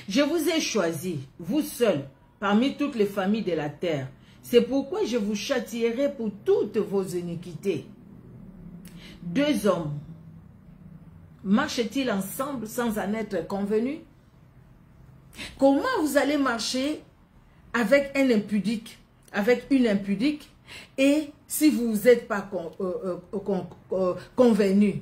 Je vous ai choisi, vous seuls, parmi toutes les familles de la terre. C'est pourquoi je vous châtierai pour toutes vos iniquités. Deux hommes marchent-ils ensemble sans en être convenus? Comment vous allez marcher avec un impudique, avec une impudique, et si vous n'êtes pas convenus?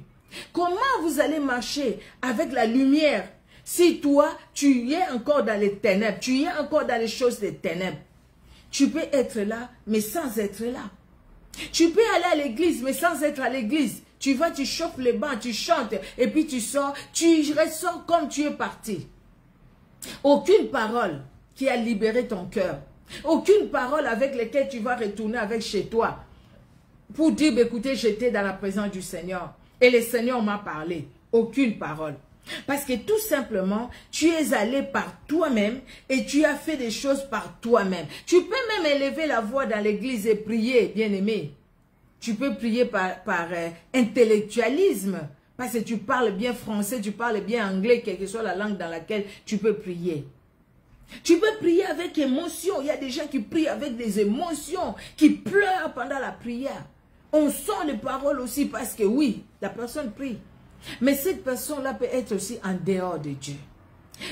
Comment vous allez marcher avec la lumière si toi, tu es encore dans les ténèbres, tu es encore dans les choses des ténèbres? Tu peux être là, mais sans être là. Tu peux aller à l'église, mais sans être à l'église. Tu vas, tu chauffes les bancs, tu chantes, et puis tu sors, tu ressors comme tu es parti. Aucune parole qui a libéré ton cœur. Aucune parole avec laquelle tu vas retourner avec chez toi. Pour dire, écoutez, j'étais dans la présence du Seigneur. Et le Seigneur m'a parlé. Aucune parole. Parce que tout simplement, tu es allé par toi-même et tu as fait des choses par toi-même. Tu peux même élever la voix dans l'église et prier, bien-aimé. Tu peux prier par intellectualisme. Parce que tu parles bien français, tu parles bien anglais, quelle que soit la langue dans laquelle tu peux prier. Tu peux prier avec émotion. Il y a des gens qui prient avec des émotions, qui pleurent pendant la prière. On sent les paroles aussi parce que oui, la personne prie. Mais cette personne-là peut être aussi en dehors de Dieu.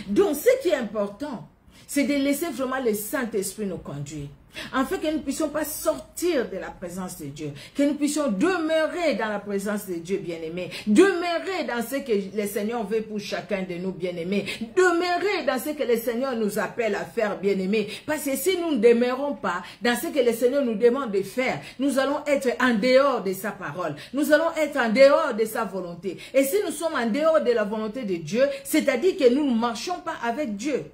Donc, ce qui est important, c'est de laisser vraiment le Saint-Esprit nous conduire. Afin que nous ne puissions pas sortir de la présence de Dieu. Que nous puissions demeurer dans la présence de Dieu, bien-aimés. Demeurer dans ce que le Seigneur veut pour chacun de nous, bien-aimés. Demeurer dans ce que le Seigneur nous appelle à faire, bien-aimés. Parce que si nous ne demeurons pas dans ce que le Seigneur nous demande de faire, nous allons être en dehors de sa parole. Nous allons être en dehors de sa volonté. Et si nous sommes en dehors de la volonté de Dieu, c'est-à-dire que nous ne marchons pas avec Dieu.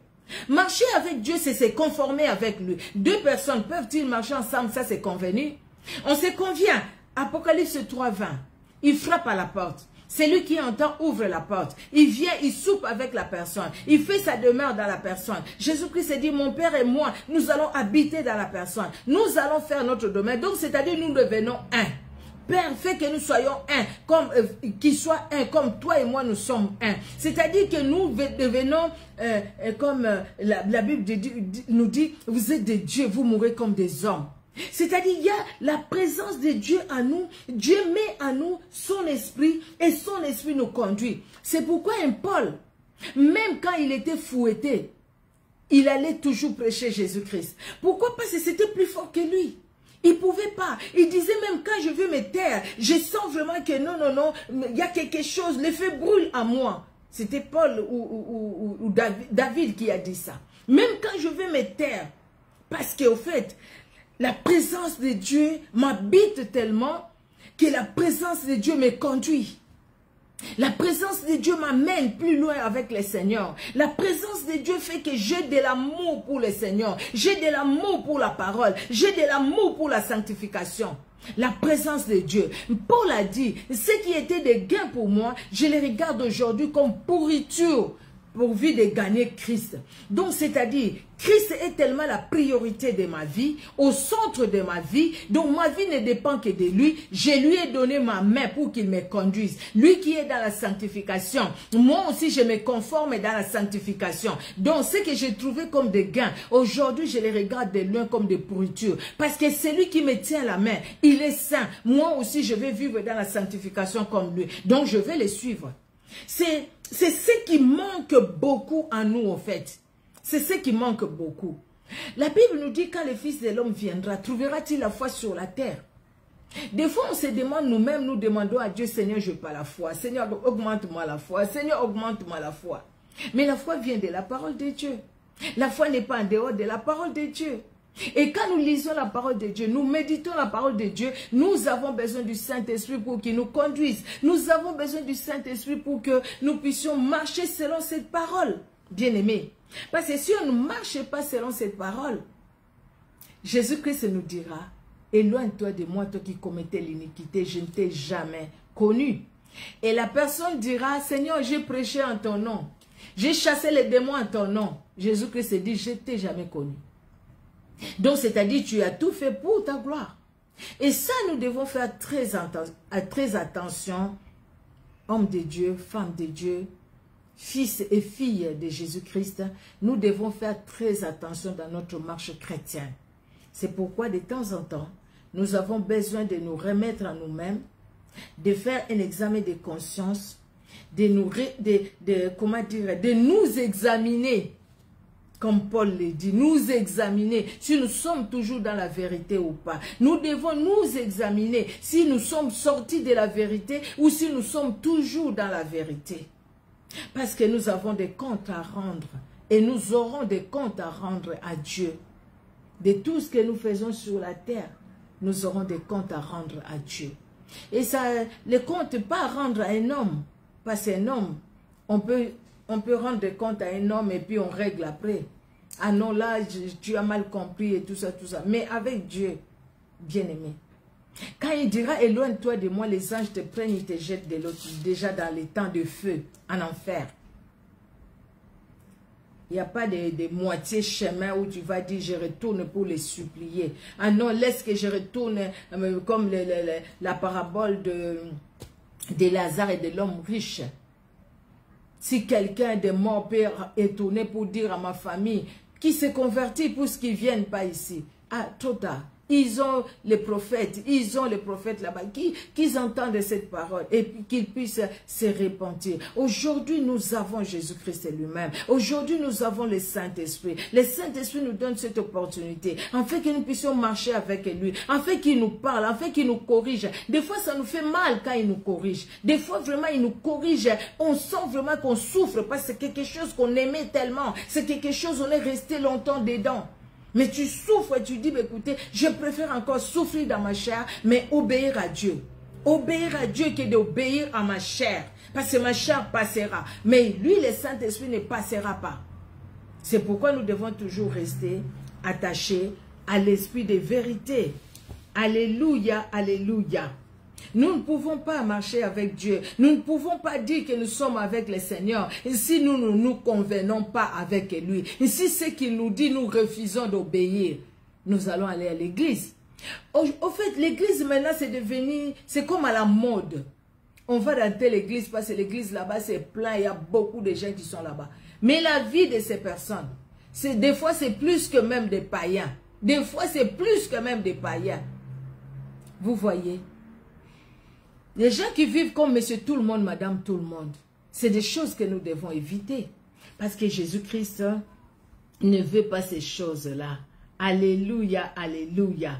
Marcher avec Dieu, c'est se conformer avec lui. Deux personnes peuvent-ils marcher ensemble? Ça, c'est convenu. On se convient. Apocalypse 3, 20. Il frappe à la porte. Celui qui entend ouvre la porte. Il vient, il soupe avec la personne. Il fait sa demeure dans la personne. Jésus-Christ dit, mon Père et moi, nous allons habiter dans la personne. Nous allons faire notre domaine. Donc, c'est-à-dire, nous devenons un. Père, fais que nous soyons un, qu'il soit un, comme toi et moi nous sommes un. C'est-à-dire que nous devenons, comme la Bible nous dit, vous êtes des dieux, vous mourrez comme des hommes. C'est-à-dire il y a la présence de Dieu en nous, Dieu met en nous son esprit et son esprit nous conduit. C'est pourquoi un Paul, même quand il était fouetté, il allait toujours prêcher Jésus-Christ. Pourquoi? Parce que c'était plus fort que lui. Il ne pouvait pas. Il disait même quand je veux me taire, je sens vraiment que non, il y a quelque chose, le feu brûle en moi. C'était Paul ou David qui a dit ça. Même quand je veux me taire, parce qu'au fait, la présence de Dieu m'habite tellement que la présence de Dieu me conduit. La présence de Dieu m'amène plus loin avec le Seigneur. La présence de Dieu fait que j'ai de l'amour pour le Seigneur. J'ai de l'amour pour la parole. J'ai de l'amour pour la sanctification. La présence de Dieu. Paul a dit, ce qui était des gains pour moi, je les regarde aujourd'hui comme pourriture pourvu de gagner Christ. Donc, c'est-à-dire, Christ est tellement la priorité de ma vie, au centre de ma vie, donc ma vie ne dépend que de lui. Je lui ai donné ma main pour qu'il me conduise. Lui qui est dans la sanctification, moi aussi je me conforme dans la sanctification. Donc, ce que j'ai trouvé comme des gains, aujourd'hui je les regarde de loin comme des pourritures. Parce que c'est lui qui me tient la main, il est saint. Moi aussi je vais vivre dans la sanctification comme lui. Donc, je vais le suivre. C'est ce qui manque beaucoup en nous, en fait. C'est ce qui manque beaucoup. La Bible nous dit, quand le Fils de l'homme viendra, trouvera-t-il la foi sur la terre? Des fois, on se demande nous-mêmes, nous demandons à Dieu, Seigneur, je n'ai pas la foi. Seigneur, augmente-moi la foi. Seigneur, augmente-moi la foi. Mais la foi vient de la parole de Dieu. La foi n'est pas en dehors de la parole de Dieu. Et quand nous lisons la parole de Dieu, nous méditons la parole de Dieu, nous avons besoin du Saint-Esprit pour qu'il nous conduise. Nous avons besoin du Saint-Esprit pour que nous puissions marcher selon cette parole, bien-aimés. Parce que si on ne marche pas selon cette parole, Jésus-Christ nous dira, éloigne-toi de moi, toi qui commettais l'iniquité, je ne t'ai jamais connu. Et la personne dira, Seigneur, j'ai prêché en ton nom, j'ai chassé les démons en ton nom. Jésus-Christ dit, je ne t'ai jamais connu. Donc, c'est-à-dire, tu as tout fait pour ta gloire. Et ça, nous devons faire très attention, hommes de Dieu, femmes de Dieu, fils et filles de Jésus-Christ, nous devons faire très attention dans notre marche chrétienne. C'est pourquoi de temps en temps, nous avons besoin de nous remettre à nous-mêmes, de faire un examen de conscience, de nous examiner, comme Paul le dit, nous examiner si nous sommes toujours dans la vérité ou pas. Nous devons nous examiner si nous sommes sortis de la vérité ou si nous sommes toujours dans la vérité. Parce que nous avons des comptes à rendre et nous aurons des comptes à rendre à Dieu. De tout ce que nous faisons sur la terre, nous aurons des comptes à rendre à Dieu. Et ça, les comptes pas à rendre à un homme. Parce qu'un homme, on peut rendre des comptes à un homme et puis on règle après. Ah non, là, tu as mal compris et tout ça, tout ça. Mais avec Dieu, bien-aimé. Quand il dira, éloigne-toi de moi, les anges te prennent, ils te jettent de l'autre, déjà dans les temps de feu, en enfer. Il n'y a pas de moitié chemin où tu vas dire, je retourne pour les supplier. Ah non, laisse que je retourne, comme la parabole de Lazare et de l'homme riche. Si quelqu'un de mort peut étonner pour dire à ma famille, qui s'est converti pour ce qu'ils ne viennent pas ici. Ah, trop tard. Ils ont les prophètes là-bas, qu'ils entendent cette parole et qu'ils puissent se repentir. Aujourd'hui, nous avons Jésus-Christ lui-même. Aujourd'hui, nous avons le Saint-Esprit. Le Saint-Esprit nous donne cette opportunité, afin que nous puissions marcher avec lui, afin qu'il nous parle, afin qu'il nous corrige. Des fois, ça nous fait mal quand il nous corrige. Des fois, vraiment, il nous corrige. On sent vraiment qu'on souffre parce que c'est quelque chose qu'on aimait tellement. C'est quelque chose, on est resté longtemps dedans. Mais tu souffres et tu dis, écoutez, je préfère encore souffrir dans ma chair, mais obéir à Dieu. Obéir à Dieu que d'obéir à ma chair. Parce que ma chair passera. Mais lui, le Saint-Esprit ne passera pas. C'est pourquoi nous devons toujours rester attachés à l'esprit de vérité. Alléluia, alléluia. Nous ne pouvons pas marcher avec Dieu. Nous ne pouvons pas dire que nous sommes avec le Seigneur si nous ne nous convenons pas avec lui. Et si ce qu'il nous dit, nous refusons d'obéir, nous allons aller à l'église. Au fait, l'église maintenant, c'est devenu, c'est comme à la mode. On va dans telle église parce que l'église là-bas, c'est plein, il y a beaucoup de gens qui sont là-bas. Mais la vie de ces personnes, des fois, c'est plus que même des païens. Des fois, c'est plus que même des païens. Vous voyez? Les gens qui vivent comme monsieur tout le monde, madame tout le monde, c'est des choses que nous devons éviter. Parce que Jésus-Christ ne veut pas ces choses-là. Alléluia, alléluia.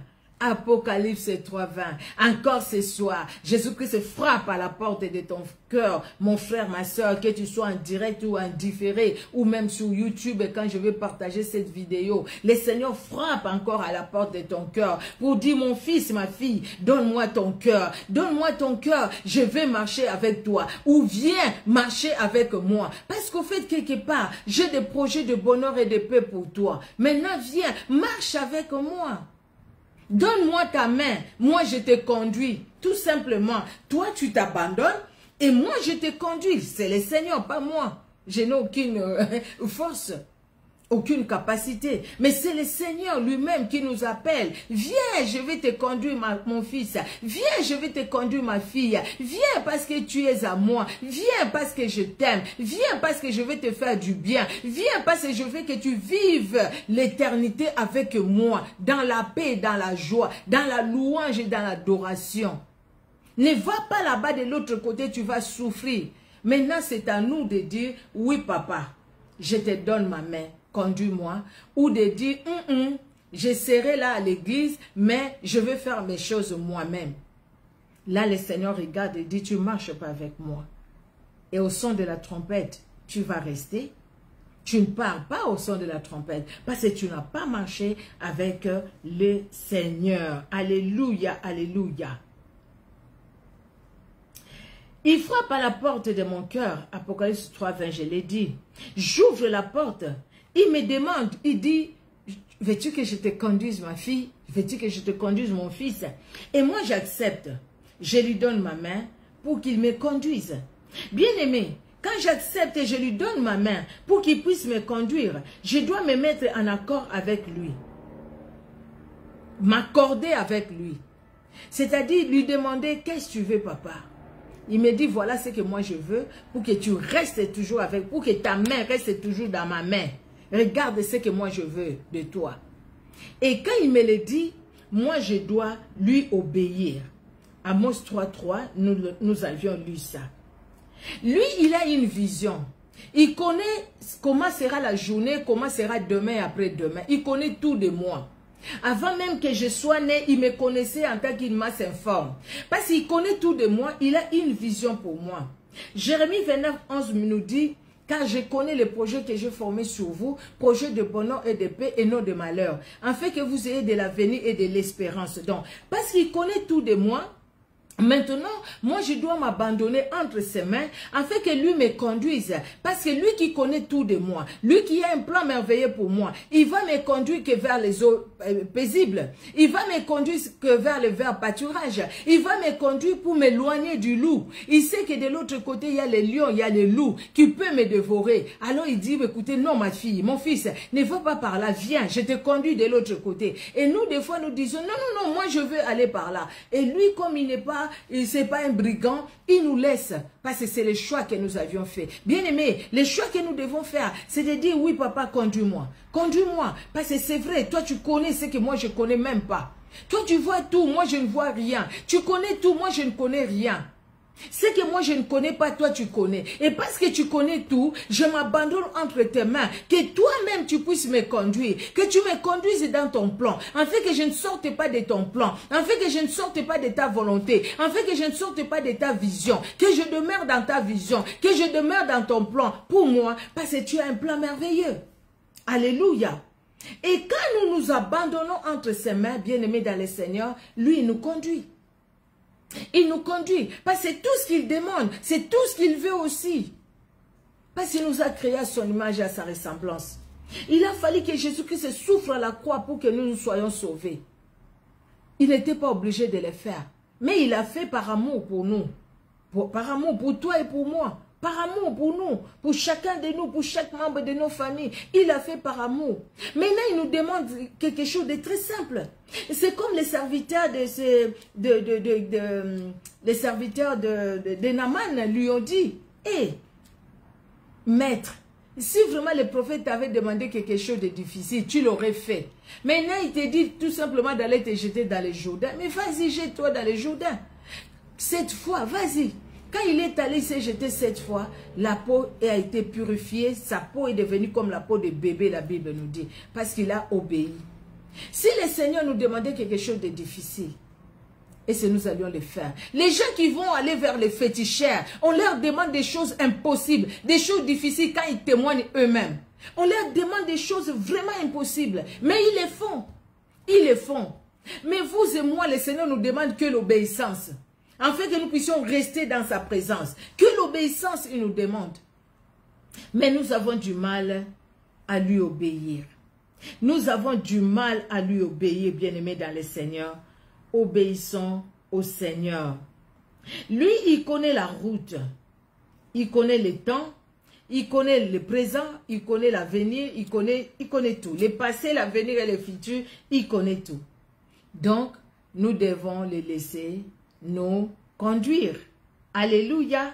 Apocalypse 3:20. Encore ce soir, Jésus-Christ frappe à la porte de ton cœur, mon frère, ma soeur, que tu sois en direct ou en différé, ou même sur YouTube quand je vais partager cette vidéo. Le Seigneur frappe encore à la porte de ton cœur pour dire, mon fils, ma fille, donne-moi ton cœur. Donne-moi ton cœur, je vais marcher avec toi. Ou viens marcher avec moi. Parce qu'au fait, quelque part, j'ai des projets de bonheur et de paix pour toi. Maintenant, viens, marche avec moi. Donne-moi ta main, moi je te conduis, tout simplement. Toi tu t'abandonnes et moi je te conduis. C'est le Seigneur, pas moi. Je n'ai aucune force, aucune capacité. Mais c'est le Seigneur lui-même qui nous appelle. Viens, je vais te conduire mon fils. Viens, je vais te conduire ma fille. Viens parce que tu es à moi. Viens parce que je t'aime. Viens parce que je vais te faire du bien. Viens parce que je veux que tu vives l'éternité avec moi. Dans la paix, dans la joie, dans la louange et dans l'adoration. Ne va pas là-bas de l'autre côté, tu vas souffrir. Maintenant, c'est à nous de dire, oui papa, je te donne ma main. Conduis-moi, ou de dire, je serai là à l'église, mais je vais faire mes choses moi-même. Là, le Seigneur regarde et dit, tu ne marches pas avec moi. Et au son de la trompette, tu vas rester. Tu ne pars pas au son de la trompette, parce que tu n'as pas marché avec le Seigneur. Alléluia, alléluia. Il frappe à la porte de mon cœur, Apocalypse 3:20, je l'ai dit. J'ouvre la porte. Il me demande, il dit, veux-tu que je te conduise ma fille? Veux-tu que je te conduise mon fils? Et moi j'accepte. Je lui donne ma main pour qu'il me conduise. Bien-aimé, quand j'accepte et je lui donne ma main pour qu'il puisse me conduire, je dois me mettre en accord avec lui. M'accorder avec lui. C'est-à-dire lui demander, qu'est-ce que tu veux papa? Il me dit, voilà ce que moi je veux pour que tu restes toujours avec, pour que ta main reste toujours dans ma main. Regarde ce que moi je veux de toi. Et quand il me le dit, moi je dois lui obéir. Amos 3.3, nous avions lu ça. Lui, il a une vision. Il connaît comment sera la journée, comment sera demain et après-demain. Il connaît tout de moi. Avant même que je sois né, il me connaissait en tant qu'il masse informe. Parce qu'il connaît tout de moi, il a une vision pour moi. Jérémie 29.11 nous dit, car je connais les projets que j'ai formés sur vous, projets de bonheur et de paix et non de malheur, afin que vous ayez de l'avenir et de l'espérance. Donc, parce qu'il connaît tout de moi, maintenant, moi je dois m'abandonner entre ses mains afin que lui me conduise. Parce que lui qui connaît tout de moi, lui qui a un plan merveilleux pour moi, il va me conduire que vers les eaux paisibles. Il va me conduire que vers le vert pâturage. Il va me conduire pour m'éloigner du loup. Il sait que de l'autre côté, il y a les lions, il y a les loups qui peuvent me dévorer. Alors il dit, écoutez, non ma fille, mon fils, ne va pas par là, viens, je te conduis de l'autre côté. Et nous, des fois, nous disons, non, non, non, moi je veux aller par là. Et lui, comme il n'est pas, c'est pas un brigand, il nous laisse parce que c'est le choix que nous avions fait. Bien aimé, le choix que nous devons faire, c'est de dire oui papa, conduis-moi. Conduis-moi, parce que c'est vrai, toi tu connais ce que moi je connais même pas. Toi tu vois tout, moi je ne vois rien. Tu connais tout, moi je ne connais rien. Ce que moi je ne connais pas, toi tu connais. Et parce que tu connais tout, je m'abandonne entre tes mains. Que toi-même tu puisses me conduire. Que tu me conduises dans ton plan. En fait que je ne sorte pas de ton plan. En fait que je ne sorte pas de ta volonté. En fait que je ne sorte pas de ta vision. Que je demeure dans ta vision. Que je demeure dans ton plan. Pour moi, parce que tu as un plan merveilleux. Alléluia. Et quand nous nous abandonnons entre ses mains, bien-aimés dans le Seigneur, lui il nous conduit. Il nous conduit. Parce que c'est tout ce qu'il demande. C'est tout ce qu'il veut aussi. Parce qu'il nous a créé à son image et à sa ressemblance. Il a fallu que Jésus-Christ souffre à la croix pour que nous soyons sauvés. Il n'était pas obligé de le faire. Mais il a fait par amour pour nous. Par amour pour toi et pour moi. Par amour pour nous, pour chacun de nous, pour chaque membre de nos familles. Il a fait par amour. Maintenant, il nous demande quelque chose de très simple. C'est comme les serviteurs les serviteurs de Naaman lui ont dit, hé, maître, si vraiment le prophète t'avait demandé quelque chose de difficile, tu l'aurais fait. Maintenant, il te dit tout simplement d'aller te jeter dans le Jourdain. Mais vas-y, jette-toi dans le Jourdain. Cette fois, vas-y. Quand il est allé se jeter 7 fois, la peau a été purifiée, sa peau est devenue comme la peau de bébé, la Bible nous dit, parce qu'il a obéi. Si le Seigneur nous demandait quelque chose de difficile, et si nous allions le faire, les gens qui vont aller vers les féticheurs, on leur demande des choses impossibles, des choses difficiles quand ils témoignent eux-mêmes. On leur demande des choses vraiment impossibles, mais ils les font. Ils les font. Mais vous et moi, le Seigneur nous demande que l'obéissance. En fait, que nous puissions rester dans sa présence. Que l'obéissance, il nous demande. Mais nous avons du mal à lui obéir. Nous avons du mal à lui obéir, bien-aimés dans le Seigneur. Obéissons au Seigneur. Lui, il connaît la route. Il connaît le temps. Il connaît le présent. Il connaît l'avenir. Il connaît tout. Le passé, l'avenir et le futur, il connaît tout. Donc, nous devons le laisser nous conduire. Alléluia.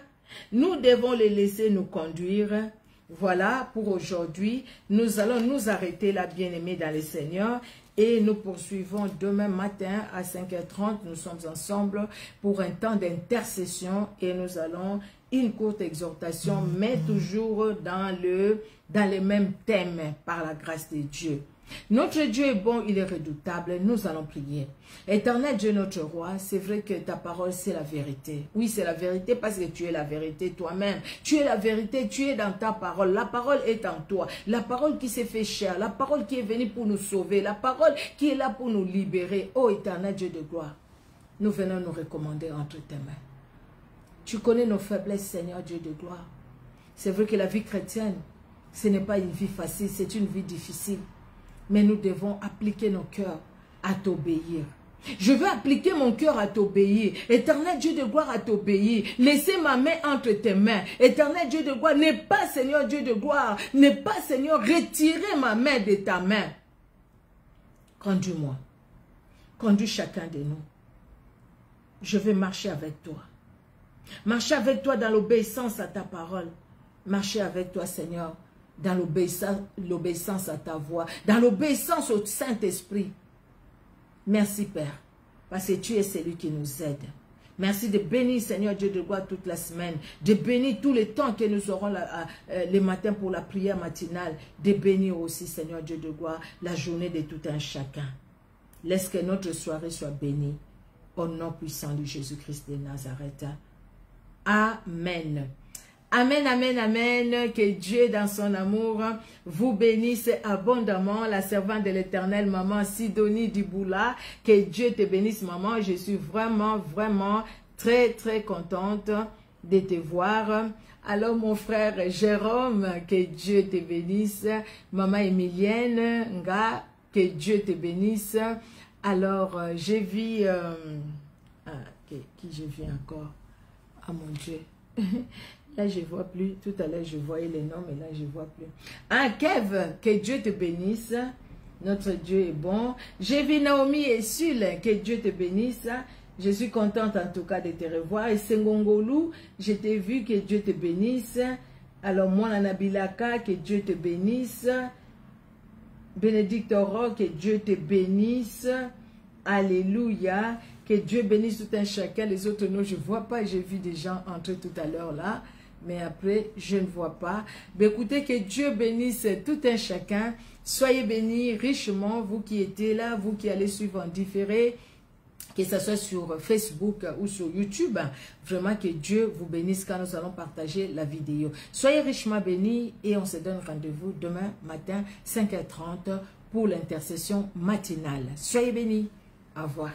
Nous devons les laisser nous conduire. Voilà pour aujourd'hui. Nous allons nous arrêter là, bien-aimés dans le Seigneur. Et nous poursuivons demain matin à 5h30. Nous sommes ensemble pour un temps d'intercession. Et nous allons une courte exhortation, mais toujours dans les mêmes thèmes par la grâce de Dieu. Notre Dieu est bon, il est redoutable. Nous allons prier. Éternel Dieu, notre roi, c'est vrai que ta parole, c'est la vérité. Oui, c'est la vérité parce que tu es la vérité toi-même. Tu es la vérité, tu es dans ta parole. La parole est en toi. La parole qui s'est fait chair. La parole qui est venue pour nous sauver. La parole qui est là pour nous libérer. Oh, éternel Dieu de gloire, nous venons nous recommander entre tes mains. Tu connais nos faiblesses, Seigneur Dieu de gloire. C'est vrai que la vie chrétienne, ce n'est pas une vie facile, c'est une vie difficile. Mais nous devons appliquer nos cœurs à t'obéir. Je veux appliquer mon cœur à t'obéir. Éternel Dieu de gloire, à t'obéir. Laissez ma main entre tes mains. Éternel Dieu de gloire, n'est pas Seigneur Dieu de gloire. N'est pas Seigneur, retirez ma main de ta main. Conduis-moi. Conduis chacun de nous. Je veux marcher avec toi. Marcher avec toi dans l'obéissance à ta parole. Marcher avec toi, Seigneur, dans l'obéissance à ta voix, dans l'obéissance au Saint-Esprit. Merci, Père, parce que tu es celui qui nous aide. Merci de bénir, Seigneur Dieu de gloire, toute la semaine, de bénir tous les temps que nous aurons les matins pour la prière matinale, de bénir aussi, Seigneur Dieu de gloire, la journée de tout un chacun. Laisse que notre soirée soit bénie, au nom puissant de Jésus-Christ de Nazareth. Amen. Amen, amen, amen. Que Dieu, dans son amour, vous bénisse abondamment. La servante de l'Éternel, maman Sidonie Diboula. Que Dieu te bénisse, maman. Je suis vraiment, vraiment très, très contente de te voir. Alors, mon frère Jérôme, que Dieu te bénisse. Maman Emilienne, Nga, que Dieu te bénisse. Alors, j'ai vu... qui j'ai vu encore? Ah, mon Dieu. Là, je ne vois plus. Tout à l'heure, je voyais les noms, mais là, je ne vois plus. Ah, Kev, que Dieu te bénisse. Notre Dieu est bon. J'ai vu Naomi et Sul, que Dieu te bénisse. Je suis contente en tout cas de te revoir. Et Sengongolou, je t'ai vu, que Dieu te bénisse. Alors, moi, Nabilaka, que Dieu te bénisse. Bénédicte Oro, que Dieu te bénisse. Alléluia. Que Dieu bénisse tout un chacun. Les autres, non, je ne vois pas. J'ai vu des gens entrer tout à l'heure là. Mais après, je ne vois pas. Mais écoutez, que Dieu bénisse tout un chacun. Soyez bénis richement, vous qui étiez là, vous qui allez suivre en différé, que ce soit sur Facebook ou sur YouTube. Vraiment que Dieu vous bénisse quand nous allons partager la vidéo. Soyez richement bénis et on se donne rendez-vous demain matin, 5h30 pour l'intercession matinale. Soyez bénis. Au revoir.